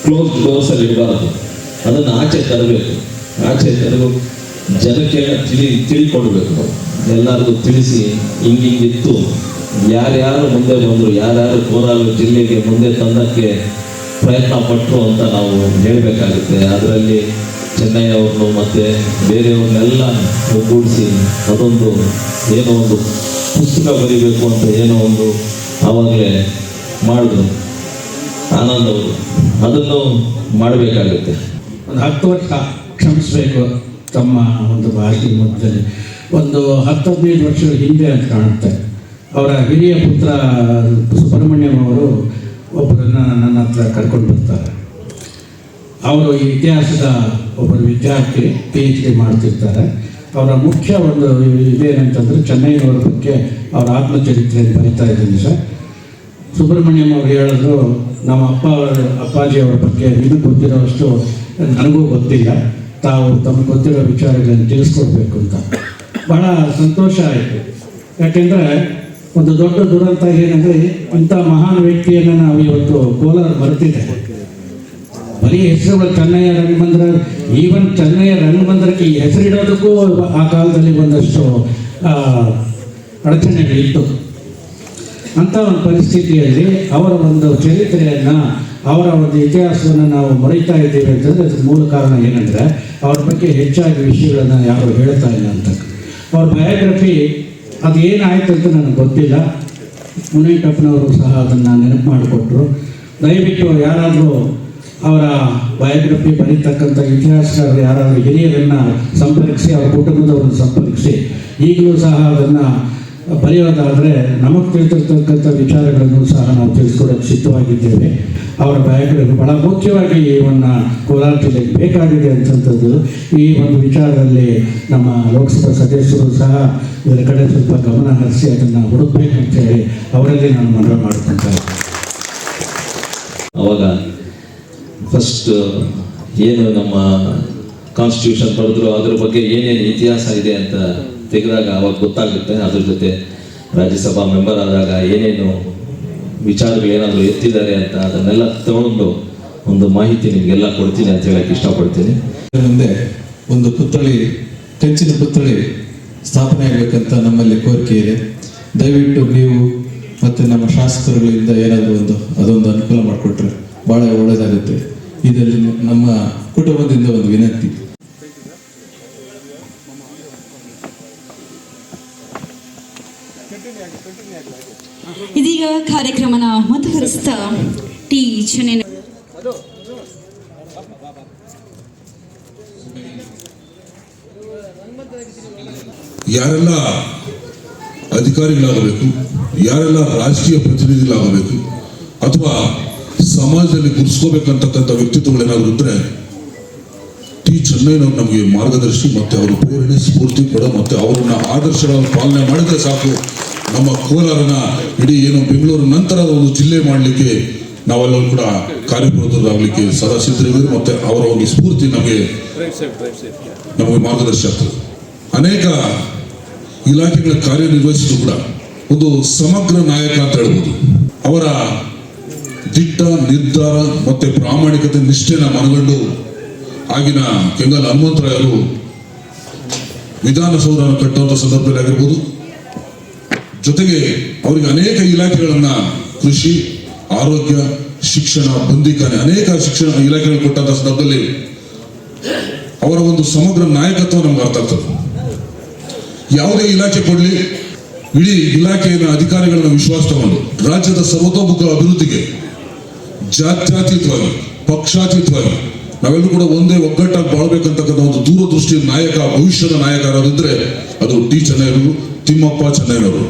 ಕ್ಲೋಸ್ ಡೋರ್ಸಲ್ಲಿ ಇಡಬಾರ್ದು. ಅದನ್ನು ಆಚೆ ತರಬೇಕು. ಆಚೆ ತರಬೇಕು, ಜನಕ್ಕೆ ತಿಳ್ಕೊಡ್ಬೇಕು. ಎಲ್ಲರಿಗೂ ತಿಳಿಸಿ ಹಿಂಗಿತ್ತು, ಯಾರ್ಯಾರು ಮುಂದೆ ಬಂದರು, ಯಾರ್ಯಾರು ಕೋಲಾರ ಜಿಲ್ಲೆಗೆ ಮುಂದೆ ತಂದಕ್ಕೆ ಪ್ರಯತ್ನ ಪಟ್ಟರು ಅಂತ ನಾವು ಹೇಳಬೇಕಾಗುತ್ತೆ. ಅದರಲ್ಲಿ ಚೆನ್ನೈ ಅವ್ರನ್ನು ಮತ್ತು ಬೇರೆಯವ್ರನ್ನೆಲ್ಲ ಒಗ್ಗೂಡಿಸಿ ಅದೊಂದು ಏನೋ ಒಂದು ಪುಸ್ತಕ ಬರೀಬೇಕು ಅಂತ ಏನೋ ಒಂದು ಆವಾಗಲೇ ಮಾಡಿದ್ರು ಆನಂದ್ ಅವರು. ಅದನ್ನು ಮಾಡಬೇಕಾಗುತ್ತೆ. ಒಂದು 10 ವರ್ಷ ಕ್ಷಮಿಸಬೇಕು ತಮ್ಮ ಒಂದು ಭಾಷೆ ಮಧ್ಯದಲ್ಲಿ. ಒಂದು 10-15 ವರ್ಷಗಳ ಹಿಂದೆ ಅಂತ ಕಾಣುತ್ತೆ. ಅವರ ಹಿರಿಯ ಪುತ್ರ ಸುಬ್ರಹ್ಮಣ್ಯಂ ಅವರು ಒಬ್ಬರನ್ನ ನನ್ನ ಹತ್ರ ಕರ್ಕೊಂಡು ಬರ್ತಾರೆ. ಅವರು ಈ ಇತಿಹಾಸದ ಒಬ್ಬರು ವಿದ್ಯಾರ್ಥಿ, PhD ಮಾಡ್ತಿರ್ತಾರೆ. ಅವರ ಮುಖ್ಯ ಒಂದು ಇದೇನಂತಂದರೆ ಚೆನ್ನೈನವರ ಬಗ್ಗೆ ಅವರ ಆತ್ಮಚರಿತ್ರೆಯನ್ನು ಬರೀತಾ ಇದ್ದೀನಿ ಸರ್. ಸುಬ್ರಹ್ಮಣ್ಯಂ ಅವರು ಹೇಳಿದ್ರು, ನಮ್ಮ ಅಪ್ಪಾಜಿಯವರ ಬಗ್ಗೆ ನಿಮಗೆ ಗೊತ್ತಿರೋಷ್ಟು ನನಗೂ ಗೊತ್ತಿಲ್ಲ, ತಾವು ತಮಗೆ ಗೊತ್ತಿರೋ ವಿಚಾರಗಳನ್ನು ತಿಳಿಸ್ಕೊಡ್ಬೇಕು ಅಂತ. ಬಹಳ ಸಂತೋಷ ಆಯಿತು. ಯಾಕೆಂದರೆ ಒಂದು ದೊಡ್ಡ ದುರಂತ ಏನಂದರೆ, ಇಂಥ ಮಹಾನ್ ವ್ಯಕ್ತಿಯನ್ನು ನಾವು ಇವತ್ತು ಕೋಲಾರ ಮರೆತಿದೆ. ಬರೀ ಹೆಸರುಗಳು ಚೆನ್ನಯ್ಯ ರಂಗಮಂದಿರ, ಈವನ್ ಚೆನ್ನಯ್ಯ ರಂಗಮಂದಿರಕ್ಕೆ ಈ ಹೆಸರಿಡೋದಕ್ಕೂ ಆ ಕಾಲದಲ್ಲಿ ಒಂದಷ್ಟು ಅಡಚಣೆಗಳಿತ್ತು. ಅಂಥ ಒಂದು ಪರಿಸ್ಥಿತಿಯಲ್ಲಿ ಅವರ ಒಂದು ಚರಿತ್ರೆಯನ್ನು, ಅವರ ಒಂದು ಇತಿಹಾಸವನ್ನು ನಾವು ಮರೀತಾ ಇದ್ದೀವಿ ಅಂತಂದರೆ ಅದಕ್ಕೆ ಮೂಲ ಕಾರಣ ಏನಂದರೆ ಅವ್ರ ಬಗ್ಗೆ ಹೆಚ್ಚಾಗಿ ವಿಷಯಗಳನ್ನು ಯಾರು ಹೇಳ್ತಾ ಇಲ್ಲ ಅಂತ. ಅವ್ರ ಬಯೋಗ್ರಫಿ ಅದು ಏನಾಯಿತು ಅಂತ ನನಗೆ ಗೊತ್ತಿಲ್ಲ. ಮುನೇಟಪ್ಪನವರು ಸಹ ಅದನ್ನು ನೆನಪು ಮಾಡಿಕೊಟ್ರು. ದಯವಿಟ್ಟು ಯಾರಾದರೂ ಅವರ ಬಯೋಗ್ರಫಿ ಬರೀತಕ್ಕಂಥ ಇತಿಹಾಸಗಾರರು ಯಾರಾದರೂ ಹಿರಿಯರನ್ನು ಸಂಪರ್ಕಿಸಿ, ಅವರ ಕುಟುಂಬದವರನ್ನು ಸಂಪರ್ಕಿಸಿ ಈಗಲೂ ಸಹ ಅದನ್ನು ಬರೆಯೋದಾದರೆ ನಮಗೆ ತಿಳಿದಿರ್ತಕ್ಕಂಥ ವಿಚಾರಗಳನ್ನು ಸಹ ನಾವು ತಿಳಿಸ್ಕೊಡೋಕ್ಕೆ ಸಿದ್ಧವಾಗಿದ್ದೇವೆ. ಅವರ ಬಯೋಗ್ರಫಿ ಭಾಳ ಮುಖ್ಯವಾಗಿ ಇವನ್ನ ಕೋಲಾರ ಜಿಲ್ಲೆಗೆ ಬೇಕಾಗಿದೆ ಅಂತಂಥದ್ದು. ಈ ಒಂದು ವಿಚಾರದಲ್ಲಿ ನಮ್ಮ ಲೋಕಸಭಾ ಸದಸ್ಯರು ಸಹ ಇದರ ಕಡೆ ಸ್ವಲ್ಪ ಗಮನ ಹರಿಸಿ ಅದನ್ನು ಹುಡುಕಬೇಕಂತೇಳಿ ಅವರಲ್ಲಿ ನಾನು ಮನವಿ ಮಾಡ್ಕೊಳ್ತಾ ಇದ್ದೀನಿ. ಅವಾಗ ಫಸ್ಟ್ ಏನು ನಮ್ಮ ಕಾನ್ಸ್ಟಿಟ್ಯೂಷನ್ ಬರೆದ್ರು ಅದ್ರ ಬಗ್ಗೆ ಏನೇನು ಇತಿಹಾಸ ಇದೆ ಅಂತ ತೆಗೆದಾಗ ಅವಾಗ ಗೊತ್ತಾಗುತ್ತೆ. ಅದ್ರ ಜೊತೆ ರಾಜ್ಯಸಭಾ ಮೆಂಬರ್ ಆದಾಗ ಏನೇನು ವಿಚಾರಗಳು ಏನಾದರೂ ಎತ್ತಿದ್ದಾರೆ ಅಂತ ಅದನ್ನೆಲ್ಲ ತಗೊಂಡು ಒಂದು ಮಾಹಿತಿ ನಿಮಗೆಲ್ಲ ಕೊಡ್ತೀನಿ ಅಂತ ಹೇಳಕ್ಕೆ ಇಷ್ಟಪಡ್ತೀನಿ. ಮುಂದೆ ಒಂದು ಪುತ್ಥಳಿ, ಕಂಚಿನ ಪುತ್ಥಳಿ ಸ್ಥಾಪನೆ ಆಗಬೇಕಂತ ನಮ್ಮಲ್ಲಿ ಕೋರಿಕೆ ಇದೆ. ದಯವಿಟ್ಟು ನೀವು ಮತ್ತು ನಮ್ಮ ಶಾಸಕರುಗಳಿಂದ ಏನಾದರೂ ಅದೊಂದು ಅನುಕೂಲ ಮಾಡಿಕೊಟ್ರೆ ಭಾಳ ಒಳ್ಳೆಯದಾಗುತ್ತೆ. ಇದರಲ್ಲಿ ನಮ್ಮ ಕುಟುಂಬದಿಂದ ಒಂದು ವಿನಂತಿ. ಇದೀಗ ಕಾರ್ಯಕ್ರಮನ ಮುಂದುವರಿಸ್ತಾ ಟಿ ಚೆನ್ನೈ ಯಾರೆಲ್ಲ ಅಧಿಕಾರಿಗಳಾಗಬೇಕು, ಯಾರೆಲ್ಲ ರಾಜಕೀಯ ಪ್ರತಿನಿಧಿಗಳಾಗಬೇಕು ಅಥವಾ ಸಮಾಜದಲ್ಲಿ ಗುರುಸ್ಕೋಬೇಕಂತಕ್ಕಂಥ ವ್ಯಕ್ತಿತ್ವಗಳೇನಾದ್ರು ಇದ್ರೆ ಟಿ ಚೆನ್ನೈನವ್ರು ನಮಗೆ ಮಾರ್ಗದರ್ಶಿ ಮತ್ತು ಅವರು ಪ್ರೇರಣೆ, ಸ್ಫೂರ್ತಿ ಕೂಡ ಮತ್ತು ಅವರನ್ನ ಆದರ್ಶಗಳನ್ನು ಪಾಲನೆ ಮಾಡಿದ್ರೆ ಸಾಕು ನಮ್ಮ ಕೋಲಾರನ ಇಡೀ ಏನು ಬೆಂಗಳೂರು ನಂತರ ಒಂದು ಜಿಲ್ಲೆ ಮಾಡಲಿಕ್ಕೆ ನಾವೆಲ್ಲರೂ ಕೂಡ ಕಾರ್ಯಪ್ರವೃತ್ತರಾಗಲಿಕ್ಕೆ ಸದಾ ಸಿದ್ಧರಿದ್ದೀವಿ. ಮತ್ತು ಅವರ ಒಂದು ಸ್ಫೂರ್ತಿ ನಮಗೆ ಮಾರ್ಗದರ್ಶಿ ಆಗ್ತದೆ. ಅನೇಕ ಇಲಾಖೆಗಳ ಕಾರ್ಯನಿರ್ವಹಿಸಿದ್ರು ಕೂಡ ಒಂದು ಸಮಗ್ರ ನಾಯಕ ಅಂತ ಹೇಳ್ಬೋದು. ಅವರ ದಿಟ್ಟ ನಿರ್ಧಾರ ಮತ್ತು ಪ್ರಾಮಾಣಿಕತೆ ನಿಷ್ಠೆನ ಮನಗಂಡು ಆಗಿನ ಕೆಂಗಲ್ ಹನುಮಂತರಾಯರು ವಿಧಾನಸೌಧವನ್ನು ಕಟ್ಟುವಂಥ ಸಂದರ್ಭದಲ್ಲಿ ಆಗಿರ್ಬೋದು, ಜೊತೆಗೆ ಅವರಿಗೆ ಅನೇಕ ಇಲಾಖೆಗಳನ್ನ ಕೃಷಿ, ಆರೋಗ್ಯ, ಶಿಕ್ಷಣ, ಬಂದಿಖಾನೆ ಅನೇಕ ಶಿಕ್ಷಣ ಇಲಾಖೆಗಳು ಕೊಟ್ಟಂತ ಸಂದರ್ಭದಲ್ಲಿ ಅವರ ಒಂದು ಸಮಗ್ರ ನಾಯಕತ್ವ ನಮ್ಗೆ ಅರ್ಥ ಆಗ್ತದೆ. ಯಾವುದೇ ಇಲಾಖೆ ಕೊಡಲಿ, ಇಡೀ ಇಲಾಖೆಯ ಅಧಿಕಾರಿಗಳನ್ನ ವಿಶ್ವಾಸ ತಗೊಂಡು ರಾಜ್ಯದ ಸರ್ವತೋಮುಖ ಅಭಿವೃದ್ಧಿಗೆ ಜಾತ್ಯತೀತವಾಗಿ, ಪಕ್ಷಾತೀತವಾಗಿ ನಾವೆಲ್ಲರೂ ಕೂಡ ಒಂದೇ ಒಗ್ಗಟ್ಟಾಗಿ ಬಾಳ್ಬೇಕಂತಕ್ಕಂಥ ಒಂದು ದೂರದೃಷ್ಟಿಯ ನಾಯಕ, ಭವಿಷ್ಯದ ನಾಯಕ ಯಾರಾದಿದ್ರೆ ಅದು ಟಿ ಚೆನ್ನೈನವರು, ತಿಮ್ಮಪ್ಪ ಚೆನ್ನೈನವರು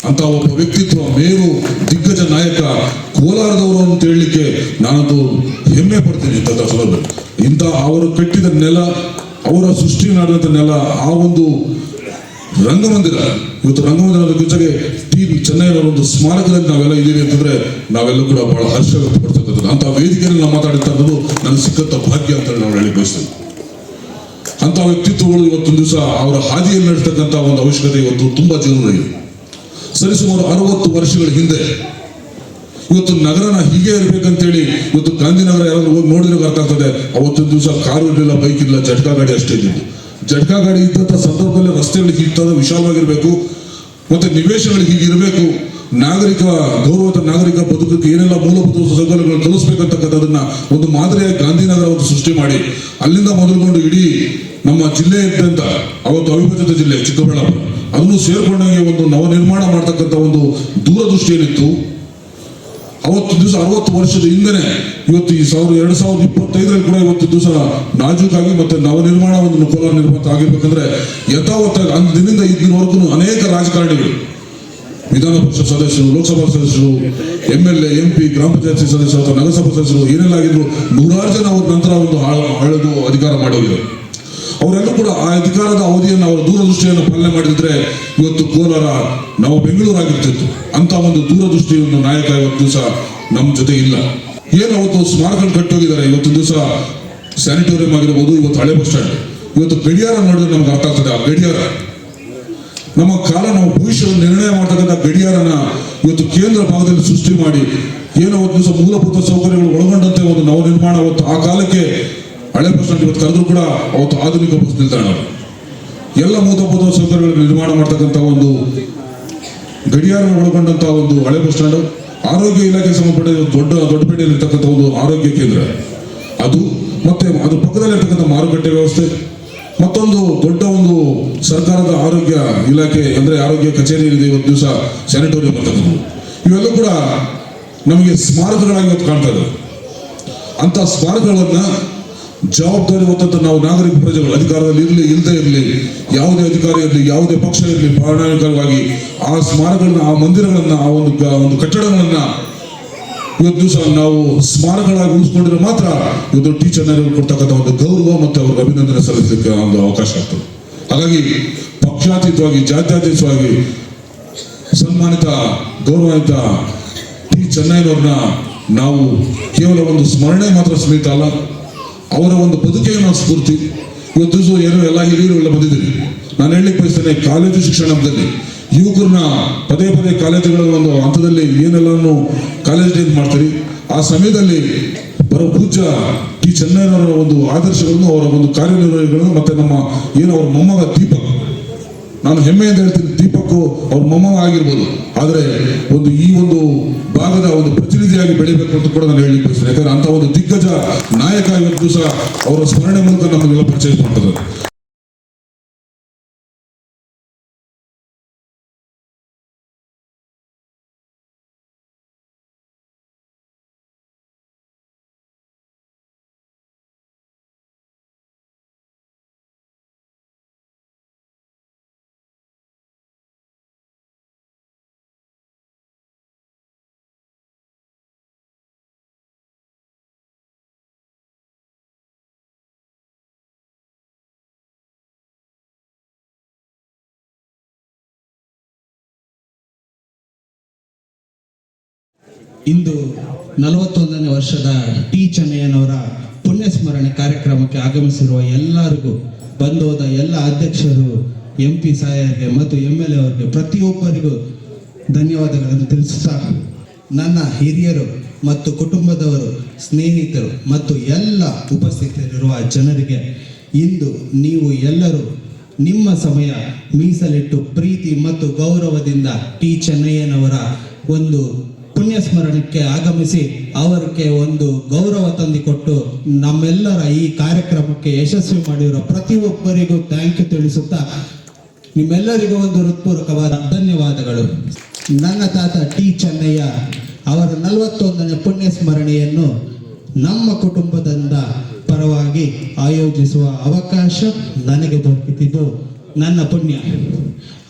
ಅಂತ ಒಬ್ಬ ವ್ಯಕ್ತಿತ್ವ, ಮೇರು ದಿಗ್ಗಜ ನಾಯಕ ಕೋಲಾರದವರು ಅಂತ ಹೇಳಲಿಕ್ಕೆ ನಾನಂತೂ ಹೆಮ್ಮೆ ಪಡ್ತೀನಿ. ಇಂಥ ಸಂದರ್ಭದಲ್ಲಿ ಇಂಥ ಅವರು ಕಟ್ಟಿದ ನೆಲ, ಅವರ ಸೃಷ್ಟಿ ಮಾಡಿದಂಥ ನೆಲ, ಆ ಒಂದು ರಂಗಮಂದಿರ, ಇವತ್ತು ರಂಗಮಂದಿರದ ಜೊತೆಗೆ ಟಿ ಚೆನ್ನೈನವರ ಒಂದು ಸ್ಮಾರಕದಲ್ಲಿ ನಾವೆಲ್ಲ ಇದ್ದೀವಿ ಅಂತಂದ್ರೆ ನಾವೆಲ್ಲ ಕೂಡ ಬಹಳ ಹರ್ಷ ವ್ಯಕ್ತಪಡ್ತಕ್ಕಂಥದ್ದು. ಅಂತ ವೇದಿಕೆಯಲ್ಲಿ ನಾವು ಮಾತಾಡಿರ್ತಕ್ಕಂಥದ್ದು ನನಗೆ ಸಿಕ್ಕಂಥ ಭಾಗ್ಯ ಅಂತ ನಾವು ಹೇಳಿ ಬಯಸ್ತೇವೆ. ಅಂತ ವ್ಯಕ್ತಿತ್ವಗಳು ಇವತ್ತೊಂದು ದಿವಸ ಅವರ ಹಾದಿಯಲ್ಲಿ ನಡೆಸ್ತಕ್ಕಂಥ ಒಂದು ಅವಶ್ಯಕತೆ ಇವತ್ತು ತುಂಬಾ ಜರೂರಿ ಇದೆ. ಸರಿಸುಮಾರು 60 ವರ್ಷಗಳ ಹಿಂದೆ ಇವತ್ತು ನಗರನ ಹೀಗೆ ಇರಬೇಕಂತೇಳಿ ಇವತ್ತು ಗಾಂಧಿನಗರ ಯಾರಾದ್ರೂ ಹೋಗಿ ನೋಡಿದ್ರೆ ಅರ್ಥ ಆಗ್ತದೆ. ಅವತ್ತೊಂದು ದಿವಸ ಕಾರು ಇರಲಿಲ್ಲ, ಬೈಕ್ ಇಲ್ಲ, ಜಟ್ಕಾ ಗಾಡಿ ಅಷ್ಟೇ ಇದ್ದಿದ್ದು. ಜಟ್ಕಾ ಗಾಡಿ ಇದ್ದಂಥ ಸಂದರ್ಭದಲ್ಲಿ ರಸ್ತೆಗಳು ಹೀಗೆ ವಿಶಾಲವಾಗಿರ್ಬೇಕು, ಮತ್ತೆ ನಿವೇಶನಗಳು ಹೀಗಿರಬೇಕು, ನಾಗರಿಕ ಗೌರವದ ನಾಗರಿಕ ಬದುಕಕ್ಕೆ ಏನೆಲ್ಲ ಮೂಲಭೂತ ಸೌಕರ್ಯಗಳನ್ನು ಕಲಿಸ್ಬೇಕಂತಕ್ಕಂಥದನ್ನ ಒಂದು ಮಾದರಿಯಾಗಿ ಗಾಂಧಿನಗರ ಒಂದು ಸೃಷ್ಟಿ ಮಾಡಿ ಅಲ್ಲಿಂದ ಮೊದಲುಗೊಂಡು ಇಡೀ ನಮ್ಮ ಜಿಲ್ಲೆ ಇದ್ದಂತ ಅವತ್ತು ಅವಿಭಜಿತ ಜಿಲ್ಲೆ ಚಿಕ್ಕಬಳ್ಳಾಪುರ ಅದನ್ನು ಸೇರ್ಕೊಂಡಂಗೆ ಒಂದು ನವನಿರ್ಮಾಣ ಮಾಡ್ತಕ್ಕಂಥ ಒಂದು ದೂರದೃಷ್ಟಿ ಏನಿತ್ತು. ಅವತ್ತು ದಿವಸ 60 ವರ್ಷದ ಹಿಂದೆನೆ ಇವತ್ತು ಈ 2025ರಲ್ಲಿ ಕೂಡ ಇವತ್ತು ದಿವಸ ನಾಜೂಕಾಗಿ ಮತ್ತೆ ನವನಿರ್ಮಾಣ ಒಂದು ಕೋಲಾರ ನಿರ್ಮಾಣ ಆಗಿರ್ಬೇಕಂದ್ರೆ ಯಥಾವತ್ತಾಗಿ ಅಂದಿನಿಂದ ಇದ್ದಿನವರೆಗೂ ಅನೇಕ ರಾಜಕಾರಣಿಗಳು, ವಿಧಾನ ಪರಿಷತ್ ಸದಸ್ಯರು, ಲೋಕಸಭಾ ಸದಸ್ಯರು, MLA, MP, ಗ್ರಾಮ ಪಂಚಾಯತ್ ಸದಸ್ಯರು ಅಥವಾ ನಗರಸಭಾ ಸದಸ್ಯರು ಏನೆಲ್ಲ ಆಗಿದ್ರು, 100 ಜನ ಅವ್ರ ನಂತರ ಒಂದು ಆಳದು ಅಧಿಕಾರ ಮಾಡೋಗಿದ್ದಾರೆ. ಅವರೆಲ್ಲೂ ಕೂಡ ಆ ಅಧಿಕಾರದ ಅವಧಿಯನ್ನು ಅವರ ದೂರದೃಷ್ಟಿಯನ್ನು ಪಾಲನೆ ಮಾಡಿದ್ರೆ ಇವತ್ತು ಕೋಲಾರ ನಾವು ಬೆಂಗಳೂರು ಆಗಿರ್ತಿತ್ತು. ಅಂತ ಒಂದು ದೂರದೃಷ್ಟಿಯನ್ನು ನಾಯಕ ಇವತ್ತು ದಿವಸ ನಮ್ಮ ಜೊತೆ ಇಲ್ಲ. ಏನು ಅವತ್ತು ಸ್ಮಾರಕ ಕಟ್ಟೋಗಿದ್ದಾರೆ, ಇವತ್ತು ದಿವಸ ಸ್ಯಾನಿಟೋರಿಯಂ ಆಗಿರ್ಬೋದು, ಇವತ್ತು ಹಳೆ ಬಸ್ ಸ್ಟ್ಯಾಂಡ್, ಇವತ್ತು ಗಡಿಯಾರ ನೋಡಿದ್ರೆ ನಮ್ಗೆ ಅರ್ಥ ಆಗ್ತದೆ. ಆ ಗಡಿಯಾರ ನಮ್ಮ ಕಾಲ, ನಮ್ಮ ಭವಿಷ್ಯವನ್ನು ನಿರ್ಣಯ ಮಾಡ್ತಕ್ಕಂಥ ಗಡಿಯಾರನ ಇವತ್ತು ಕೇಂದ್ರ ಭಾಗದಲ್ಲಿ ಸೃಷ್ಟಿ ಮಾಡಿ ಏನೋ ಒಂದು ದಿವಸ ಮೂಲಭೂತ ಸೌಕರ್ಯಗಳು ಒಳಗೊಂಡಂತೆ ಒಂದು ನವನಿರ್ಮಾಣ ಅವತ್ತು ಆ ಕಾಲಕ್ಕೆ ಹಳೆ ಬಸ್ ಸ್ಟ್ಯಾಂಡ್ ಇವತ್ತು ಕರೆದ್ರು ಕೂಡ ಅವತ್ತು ಆಧುನಿಕ ಬಸ್ ನಿಲ್ದಾಣ, ಎಲ್ಲ ಮೂಲಭೂತ ಸೌಕರ್ಯಗಳನ್ನು ನಿರ್ಮಾಣ ಮಾಡ್ತಕ್ಕಂಥ ಒಂದು ಗಡಿಯಾರ ಒಳಗೊಂಡಂತಹ ಒಂದು ಹಳೆ ಬಸ್ ಸ್ಟ್ಯಾಂಡ್, ಆರೋಗ್ಯ ಇಲಾಖೆಗೆ ಸಂಬಂಧಪಟ್ಟ ದೊಡ್ಡಪೇಟೆಯಲ್ಲಿ ಇರ್ತಕ್ಕಂಥ ಒಂದು ಆರೋಗ್ಯ ಕೇಂದ್ರ ಅದು, ಮತ್ತೆ ಅದ್ರ ಪಕ್ಕದಲ್ಲಿ ಇರ್ತಕ್ಕಂಥ ಮಾರುಕಟ್ಟೆ ವ್ಯವಸ್ಥೆ, ಮತ್ತೊಂದು ದೊಡ್ಡ ಒಂದು ಸರ್ಕಾರದ ಆರೋಗ್ಯ ಇಲಾಖೆ ಅಂದ್ರೆ ಆರೋಗ್ಯ ಕಚೇರಿ ಇದೆ, ಇವತ್ತು ದಿವಸ ಸ್ಯಾನಿಟೋರಿಯಂ ಇರ್ತಕ್ಕಂಥದ್ದು, ಇವೆಲ್ಲ ಕೂಡ ನಮಗೆ ಸ್ಮಾರಕಗಳಾಗಿ ಇವತ್ತು ಕಾಣ್ತಾ ಇದೆ. ಅಂತ ಸ್ಮಾರಕಗಳನ್ನ ಜವಾಬ್ದಾರಿ ಹೊತ್ತಂತ ನಾವು ನಾಗರಿಕ ಪ್ರಜೆಗಳು, ಅಧಿಕಾರದಲ್ಲಿ ಇರಲಿ ಇಲ್ಲದೆ ಇರಲಿ, ಯಾವುದೇ ಅಧಿಕಾರಿ ಇರಲಿ, ಯಾವುದೇ ಪಕ್ಷ ಇರಲಿ, ಪರಿಣಾಮಕಾರಿಯಾಗಿ ಆ ಸ್ಮಾರಕಗಳನ್ನ, ಆ ಮಂದಿರಗಳನ್ನ, ಆ ಒಂದು ಕಟ್ಟಡಗಳನ್ನ ಇವತ್ತು ದಿವಸ ನಾವು ಸ್ಮಾರಕಗಳಾಗಿ ಉಳಿಸ್ಕೊಂಡ್ರೆ ಮಾತ್ರ ಇವತ್ತು ಟಿ ಚೆನ್ನೈನವರು ಕೊಡ್ತಕ್ಕಂಥ ಒಂದು ಗೌರವ ಮತ್ತು ಅವ್ರಿಗೆ ಅಭಿನಂದನೆ ಸಲ್ಲಿಸಲಿಕ್ಕೆ ಒಂದು ಅವಕಾಶ ಆಗ್ತದೆ. ಹಾಗಾಗಿ ಪಕ್ಷಾತೀತವಾಗಿ, ಜಾತ್ಯತೀತವಾಗಿ ಸನ್ಮಾನಿತ, ಗೌರವಾನ್ವಿತ ಟಿ ಚೆನ್ನೈನವ್ರನ್ನ ನಾವು ಕೇವಲ ಒಂದು ಸ್ಮರಣೆ ಮಾತ್ರ ಸೀಮಿತ ಅಲ್ಲ, ಅವರ ಒಂದು ಬದುಕೇ ನಾವು ಸ್ಫೂರ್ತಿ. ಇವತ್ತು ದಿವಸ ಏನೋ ಎಲ್ಲ ಹಿರಿಯರು ಎಲ್ಲ ಬಂದಿದ್ದೀರಿ. ನಾನು ಹೇಳಲಿಕ್ಕೆ ಬಯಸ್ತೇನೆ, ಕಾಲೇಜು ಶಿಕ್ಷಣದಲ್ಲಿ ಯುವಕರನ್ನ ಪದೇ ಪದೇ ಕಾಲೇಜುಗಳ ಒಂದು ಹಂತದಲ್ಲಿ ಏನೆಲ್ಲನೂ ಕಾಲೇಜ್ ಡೇ ಮಾಡ್ತೀರಿ, ಆ ಸಮಯದಲ್ಲಿ ಬರೋ ಪೂಜ್ಯ ಟಿ ಚೆನ್ನಯ್ಯನವರ ಒಂದು ಆದರ್ಶಗಳನ್ನು, ಅವರ ಒಂದು ಕಾರ್ಯನಿರ್ವಹಣೆಗಳನ್ನು, ಮತ್ತೆ ನಮ್ಮ ಏನು ಅವರ ಮೊಮ್ಮಗ ದೀಪಕ್, ನಾನು ಹೆಮ್ಮೆಯಿಂದ ಹೇಳ್ತೀನಿ, ದೀಪಕ್ ಅವ್ರ ಮೊಮ್ಮಗ ಆಗಿರ್ಬೋದು, ಆದರೆ ಈ ಒಂದು ಭಾಗದ ಒಂದು ಪ್ರತಿನಿಧಿಯಾಗಿ ಬೆಳಿಬೇಕು ಅಂತ ಕೂಡ ನಾನು ಹೇಳಲಿಕ್ಕೆ ಬಯಸ್ತೇನೆ. ಯಾಕಂದ್ರೆ ಅಂತ ಒಂದು ದಿಗ್ಗಜ ನಾಯಕ ಇವತ್ತು ದಿವಸ ಅವರ ಸ್ಮರಣೆ ಮೂಲಕ ನಮಗೆಲ್ಲ ಪರಿಚಯ ಮಾಡ್ತಾರೆ. ಇಂದು 41ನೇ ವರ್ಷದ ಟಿ ಚೆನ್ನಯ್ಯನವರ ಪುಣ್ಯಸ್ಮರಣೆ ಕಾರ್ಯಕ್ರಮಕ್ಕೆ ಆಗಮಿಸಿರುವ ಎಲ್ಲರಿಗೂ, ಬಂದೋದ ಎಲ್ಲ ಅಧ್ಯಕ್ಷರು, MP ಸಾಹೇಬರಿಗೆ ಮತ್ತು MLA ಅವರಿಗೆ ಪ್ರತಿಯೊಬ್ಬರಿಗೂ ಧನ್ಯವಾದಗಳನ್ನು ತಿಳಿಸುತ್ತಾ, ನನ್ನ ಹಿರಿಯರು ಮತ್ತು ಕುಟುಂಬದವರು, ಸ್ನೇಹಿತರು ಮತ್ತು ಎಲ್ಲ ಉಪಸ್ಥಿತರಿರುವ ಜನರಿಗೆ, ಇಂದು ನೀವು ಎಲ್ಲರೂ ನಿಮ್ಮ ಸಮಯ ಮೀಸಲಿಟ್ಟು ಪ್ರೀತಿ ಮತ್ತು ಗೌರವದಿಂದ ಟಿ ಚೆನ್ನಯ್ಯನವರ ಒಂದು ಪುಣ್ಯಸ್ಮರಣಕ್ಕೆ ಆಗಮಿಸಿ ಅವರಿಗೆ ಒಂದು ಗೌರವ ತಂದುಕೊಟ್ಟು ನಮ್ಮೆಲ್ಲರ ಈ ಕಾರ್ಯಕ್ರಮಕ್ಕೆ ಯಶಸ್ವಿ ಮಾಡಿರೋ ಪ್ರತಿಯೊಬ್ಬರಿಗೂ ಥ್ಯಾಂಕ್ ಯು ತಿಳಿಸುತ್ತಾ, ನಿಮ್ಮೆಲ್ಲರಿಗೂ ಒಂದು ಹೃತ್ಪೂರ್ವಕವಾದ ಧನ್ಯವಾದಗಳು. ನನ್ನ ತಾತ ಟಿ ಚೆನ್ನಯ್ಯ ಅವರ 41ನೇ ಪುಣ್ಯಸ್ಮರಣೆಯನ್ನು ನಮ್ಮ ಕುಟುಂಬದಿಂದ ಪರವಾಗಿ ಆಯೋಜಿಸುವ ಅವಕಾಶ ನನಗೆ ದೊರಕಿದ್ದು ನನ್ನ ಪುಣ್ಯ.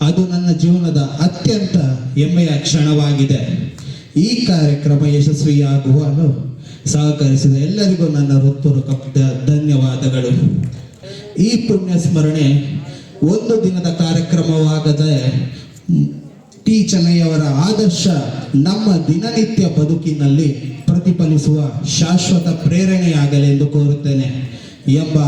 ಅದು ನನ್ನ ಜೀವನದ ಅತ್ಯಂತ ಹೆಮ್ಮೆಯ ಕ್ಷಣವಾಗಿದೆ. ಈ ಕಾರ್ಯಕ್ರಮ ಯಶಸ್ವಿಯಾಗುವನು ಸಹಕರಿಸಿದ ಎಲ್ಲರಿಗೂ ನನ್ನ ಹೃತ್ಪೂರ್ವಕ ಧನ್ಯವಾದಗಳು. ಈ ಪುಣ್ಯ ಸ್ಮರಣೆ ಒಂದು ದಿನದ ಕಾರ್ಯಕ್ರಮವಾಗದೆ ಟಿ ಚೆನ್ನಯ್ಯವರ ಆದರ್ಶ ನಮ್ಮ ದಿನನಿತ್ಯ ಬದುಕಿನಲ್ಲಿ ಪ್ರತಿಫಲಿಸುವ ಶಾಶ್ವತ ಪ್ರೇರಣೆಯಾಗಲೆಂದು ಕೋರುತ್ತೇನೆ ಎಂಬ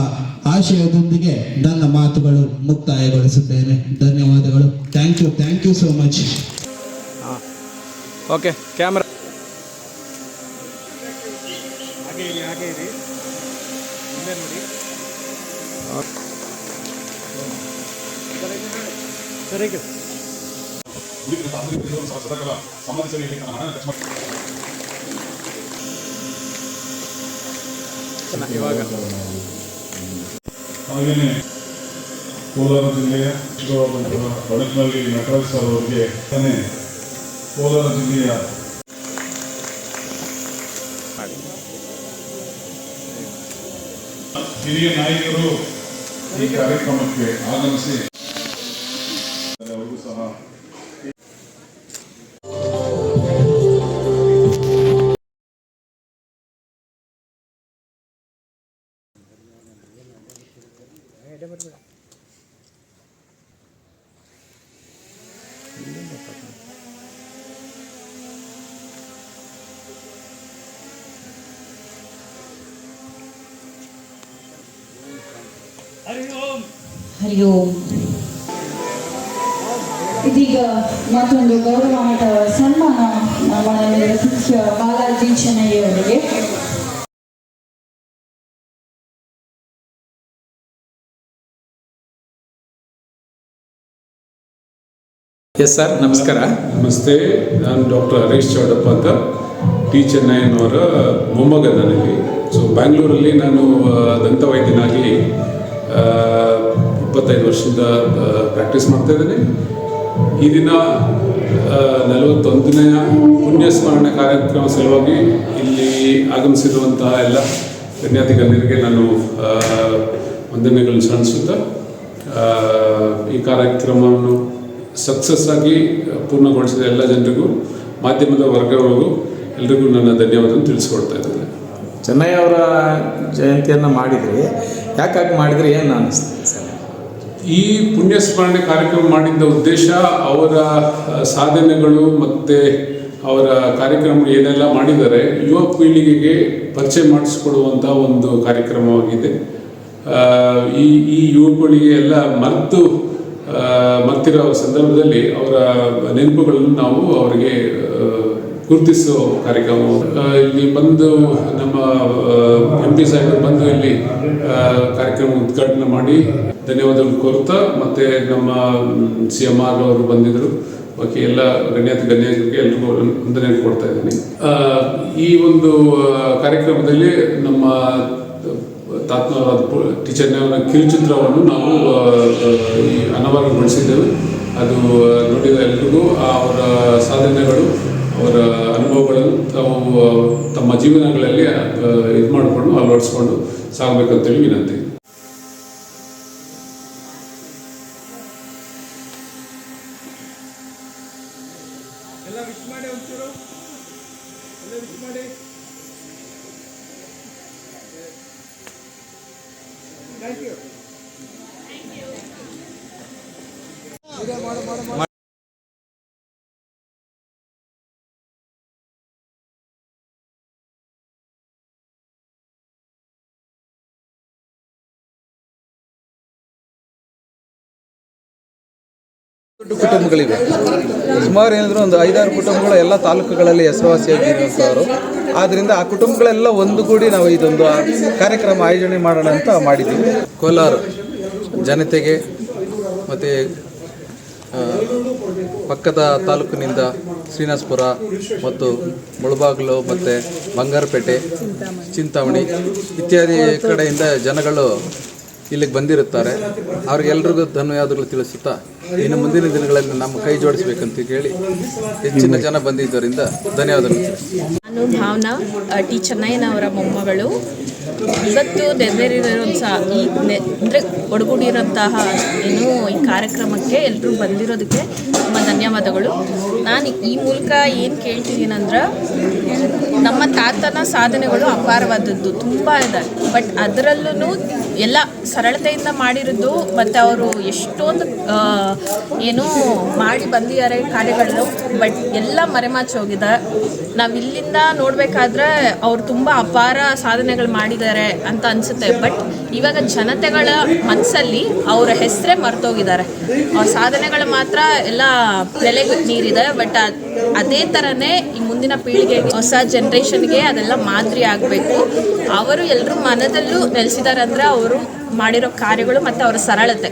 ಆಶಯದೊಂದಿಗೆ ನನ್ನ ಮಾತುಗಳು ಮುಕ್ತಾಯಗೊಳಿಸುತ್ತೇನೆ. ಧನ್ಯವಾದಗಳು. Thank you so much. Okay, camera ಇವಾಗ ಹಾಗೆಯೇ ಕೋಲಾರ ಜಿಲ್ಲೆಯ ಬಡಕನಹಳ್ಳಿ ನಟರಾಜ್ ಸರ್ ಅವರಿಗೆ ಕೋಲಾರ ಜಿಲ್ಲೆಯ ಹಿರಿಯ ನಾಯಕರು ಈ ಕಾರ್ಯಕ್ರಮಕ್ಕೆ ಆಗಮಿಸಿ ಅವರಿಗೂ ಸಹ ಹರಿ ಓಂ. ಇದೀಗ ಮತ್ತೊಂದು ಗೌರವಾನ್ವಿತ ಸನ್ಮಾನ ಮಾಡಲಿರುವ ಶಿಕ್ಷಕ ಬಾಲಾಜಿ ಚೆನ್ನಯ್ಯ ಅವರಿಗೆ. ಎಸ್ ಸರ್, ನಮಸ್ಕಾರ. ನಮಸ್ತೆ, ನಾನು ಡಾಕ್ಟರ್ ಹರೀಶ್ ಚೌಡಪ್ಪ ಅಂತ, ಟಿ ಚೆನ್ನಯ್ಯನವರ ಮೊಮ್ಮಗ ನನಗೆ. ಸೊ ಬ್ಯಾಂಗ್ಳೂರಲ್ಲಿ ನಾನು ದಂತವೈದ್ಯನಾಗಿ 25 ವರ್ಷದಿಂದ ಪ್ರಾಕ್ಟೀಸ್ ಮಾಡ್ತಾಯಿದ್ದೇನೆ. ಈ ದಿನ 41ನೇ ಪುಣ್ಯಸ್ಮರಣೆ ಕಾರ್ಯಕ್ರಮ ಸಲುವಾಗಿ ಇಲ್ಲಿ ಆಗಮಿಸಿರುವಂತಹ ಎಲ್ಲ ಗಣ್ಯಾತಿ ಗಣ್ಯರಿಗೆ ನಾನು ವಂದನೆಗಳನ್ನು ಸಲ್ಲಿಸುತ್ತಾ ಈ ಕಾರ್ಯಕ್ರಮವನ್ನು ಸಕ್ಸಸ್ ಆಗಿ ಪೂರ್ಣಗೊಳಿಸಿದ ಎಲ್ಲ ಜನರಿಗೂ, ಮಾಧ್ಯಮದ ವರ್ಗಗಳಿಗೂ ಎಲ್ರಿಗೂ ನನ್ನ ಧನ್ಯವಾದ ತಿಳಿಸ್ಕೊಡ್ತಾ ಇದ್ದೇನೆ. ಚೆನ್ನಯ್ಯ ಅವರ ಜಯಂತಿಯನ್ನು ಮಾಡಿದ್ರಿ, ಯಾಕಾಗಿ ಮಾಡಿದ್ರಿ, ಏನು ಅನ್ನಿಸ್ತು? ಈ ಪುಣ್ಯಸ್ಮರಣೆ ಕಾರ್ಯಕ್ರಮ ಮಾಡಿದ್ದ ಉದ್ದೇಶ ಅವರ ಸಾಧನೆಗಳು ಮತ್ತು ಅವರ ಕಾರ್ಯಕ್ರಮಗಳು ಏನೆಲ್ಲ ಮಾಡಿದ್ದಾರೆ ಯುವ ಪೀಳಿಗೆಗೆ ಪರಿಚಯ ಮಾಡಿಸಿಕೊಡುವಂಥ ಒಂದು ಕಾರ್ಯಕ್ರಮವಾಗಿದೆ. ಈ ಯುವ ಪೀಳಿಗೆ ಎಲ್ಲ ಮರ್ತಿರೋ ಸಂದರ್ಭದಲ್ಲಿ ಅವರ ನೆನಪುಗಳನ್ನು ನಾವು ಅವರಿಗೆ ಗುರುತಿಸುವ ಕಾರ್ಯಕ್ರಮ. ಇಲ್ಲಿ ಬಂದು ನಮ್ಮ MP ಸಾಹೇಬರು ಬಂದು ಇಲ್ಲಿ ಕಾರ್ಯಕ್ರಮ ಉದ್ಘಾಟನೆ ಮಾಡಿ ಧನ್ಯವಾದಗಳು ಕೋರುತ್ತಾ, ಮತ್ತು ನಮ್ಮ CMR ಅವರು ಬಂದಿದ್ದರು, ಬಾಕಿ ಎಲ್ಲ ಗಣ್ಯರಿಗೆ ಎಲ್ರಿಗೂ ವಂದನೆ ಕೊಡ್ತಾ ಇದ್ದೀನಿ. ಈ ಒಂದು ಕಾರ್ಯಕ್ರಮದಲ್ಲಿ ನಮ್ಮ ತಾತ್ನವರಾದ ಟೀಚರ್ ಅವರ ಕಿರುಚಿತ್ರವನ್ನು ನಾವು ಅನಾವರಣಗೊಳಿಸಿದ್ದೇವೆ. ಅದು ನೋಡಿದ ಎಲ್ರಿಗೂ ಅವರ ಸಾಧನೆಗಳು, ಅವರ ಅನುಭವಗಳನ್ನು ತಾವು ತಮ್ಮ ಜೀವನಗಳಲ್ಲಿ ಇದು ಮಾಡಿಕೊಂಡು ಅಳವಡಿಸ್ಕೊಂಡು ಸಾಗಬೇಕಂತೇಳಿ ವಿನಂತಿ. ದೊಡ್ಡ ಕುಟುಂಬಗಳಿವೆ. ಸುಮಾರು ಏನಾದರೂ ಒಂದು 5-6 ಕುಟುಂಬಗಳು ಎಲ್ಲ ತಾಲೂಕುಗಳಲ್ಲಿ ಹೆಸರುವಾಸಿಯಾಗಿರುವಂಥವ್ರು. ಆದ್ದರಿಂದ ಆ ಕುಟುಂಬಗಳೆಲ್ಲ ಒಂದುಗೂಡಿ ನಾವು ಇದೊಂದು ಕಾರ್ಯಕ್ರಮ ಆಯೋಜನೆ ಮಾಡೋಣ ಅಂತ ಮಾಡಿದ್ದೀವಿ. ಕೋಲಾರ ಜನತೆಗೆ ಮತ್ತು ಪಕ್ಕದ ತಾಲೂಕಿನಿಂದ ಶ್ರೀನಿವಾಸಪುರ ಮತ್ತು ಮುಳಬಾಗಿಲು ಮತ್ತು ಬಂಗಾರಪೇಟೆ, ಚಿಂತಾಮಣಿ ಇತ್ಯಾದಿ ಕಡೆಯಿಂದ ಜನಗಳು ಇಲ್ಲಿಗೆ ಬಂದಿರುತ್ತಾರೆ. ಅವ್ರಿಗೆಲ್ರಿಗೂ ಧನ್ಯವಾದಗಳು ತಿಳಿಸುತ್ತಾ, ಇನ್ನು ಮುಂದಿನ ದಿನಗಳಲ್ಲಿ ನಮ್ಮ ಕೈ ಜೋಡಿಸಬೇಕಂತ ಕೇಳಿ ಹೆಚ್ಚಿನ ಜನ ಬಂದಿದ್ದರಿಂದ ಧನ್ಯವಾದಗಳು. ನಾನು ಭಾವನಾ, ಟಿ ಚೆನ್ನಯ್ಯನವರ ಮೊಮ್ಮಗಳು. ಇವತ್ತು ನೆರವೇರಿರುವಂಥ ಅಂದರೆ ಒಡಗೂಡಿರೋಂತಹ ಈ ಕಾರ್ಯಕ್ರಮಕ್ಕೆ ಎಲ್ಲರೂ ಬಂದಿರೋದಕ್ಕೆ ತುಂಬ ಧನ್ಯವಾದಗಳು. ನಾನು ಈ ಮೂಲಕ ಏನು ಕೇಳ್ತಿದ್ದೀನಂದ್ರೆ, ನಮ್ಮ ತಾತನ ಸಾಧನೆಗಳು ಅಪಾರವಾದದ್ದು ತುಂಬ ಇದೆ. ಬಟ್ ಅದರಲ್ಲೂ ಎಲ್ಲ ಸರಳತೆಯಿಂದ ಮಾಡಿರೋದು, ಮತ್ತು ಅವರು ಎಷ್ಟೊಂದು ಮಾಡಿ ಬಂದಿದ್ದಾರೆ ಕಾರ್ಯಗಳು. ಬಟ್ ಎಲ್ಲ ಮರೆಮಾಚಿ ಹೋಗಿದೆ. ನಾವು ಇಲ್ಲಿಂದ ನೋಡಬೇಕಾದ್ರೆ ಅವ್ರು ತುಂಬ ಅಪಾರ ಸಾಧನೆಗಳು ಮಾಡಿದ್ದಾರೆ ಅಂತ ಅನಿಸುತ್ತೆ. ಬಟ್ ಇವಾಗ ಜನತೆಗಳ ಮನಸ್ಸಲ್ಲಿ ಅವರ ಹೆಸರೇ ಮರ್ತೋಗಿದ್ದಾರೆ. ಅವ್ರ ಸಾಧನೆಗಳು ಮಾತ್ರ ಎಲ್ಲ ನೆಲೆಗೆ ನೀರಿದೆ. ಬಟ್ ಅದೇ ಥರನೇ ಈ ಮುಂದಿನ ಪೀಳಿಗೆಗೆ, ಹೊಸ ಜನ್ರೇಷನ್ಗೆ ಅದೆಲ್ಲ ಮಾದರಿ ಆಗಬೇಕು. ಅವರು ಎಲ್ಲರೂ ಮನದಲ್ಲೂ ನೆಲೆಸಿದ್ದಾರೆ ಅಂದರೆ ಅವರು ಮಾಡಿರೋ ಕಾರ್ಯಗಳು ಮತ್ತು ಅವರ ಸರಳತೆ.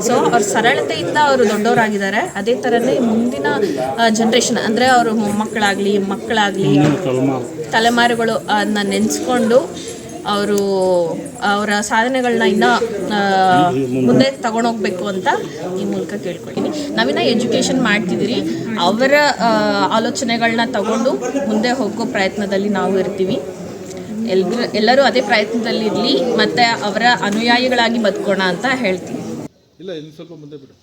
ಸೊ ಅವ್ರ ಸರಳತೆಯಿಂದ ಅವರು ದೊಡ್ಡವರಾಗಿದ್ದಾರೆ. ಅದೇ ಥರನೇ ಮುಂದಿನ ಜನ್ರೇಷನ್ ಅಂದರೆ ಅವರು ಮಕ್ಕಳಾಗಲಿ ತಲೆಮಾರುಗಳು ಅದನ್ನ ನೆನೆಸ್ಕೊಂಡು ಅವರು ಅವರ ಸಾಧನೆಗಳನ್ನ ಇನ್ನೂ ಮುಂದೆ ತಗೊಂಡೋಗ್ಬೇಕು ಅಂತ ಈ ಮೂಲಕ ಕೇಳ್ಕೊಳ್ತೀನಿ. ನಾವಿನ್ನ ಎಜುಕೇಷನ್ ಮಾಡ್ತಿದ್ದೀರಿ, ಅವರ ಆಲೋಚನೆಗಳನ್ನ ತಗೊಂಡು ಮುಂದೆ ಹೋಗೋ ಪ್ರಯತ್ನದಲ್ಲಿ ನಾವು ಇರ್ತೀವಿ. ಎಲ್ಲರೂ ಅದೇ ಪ್ರಯತ್ನದಲ್ಲಿರಲಿ ಮತ್ತು ಅವರ ಅನುಯಾಯಿಗಳಾಗಿ ಬದುಕೋಣ ಅಂತ ಹೇಳ್ತೀನಿ. ಇಲ್ಲ, ಇನ್ನು ಸ್ವಲ್ಪ ಮುಂದೆ ಬಿಡು.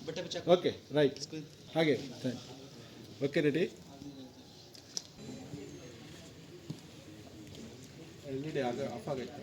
ಓಕೆ, ರೈಟ್, ಹಾಗೆ ಓಕೆ, ರೆಡಿ. ಆಫ್ ಆಗೈತೆ.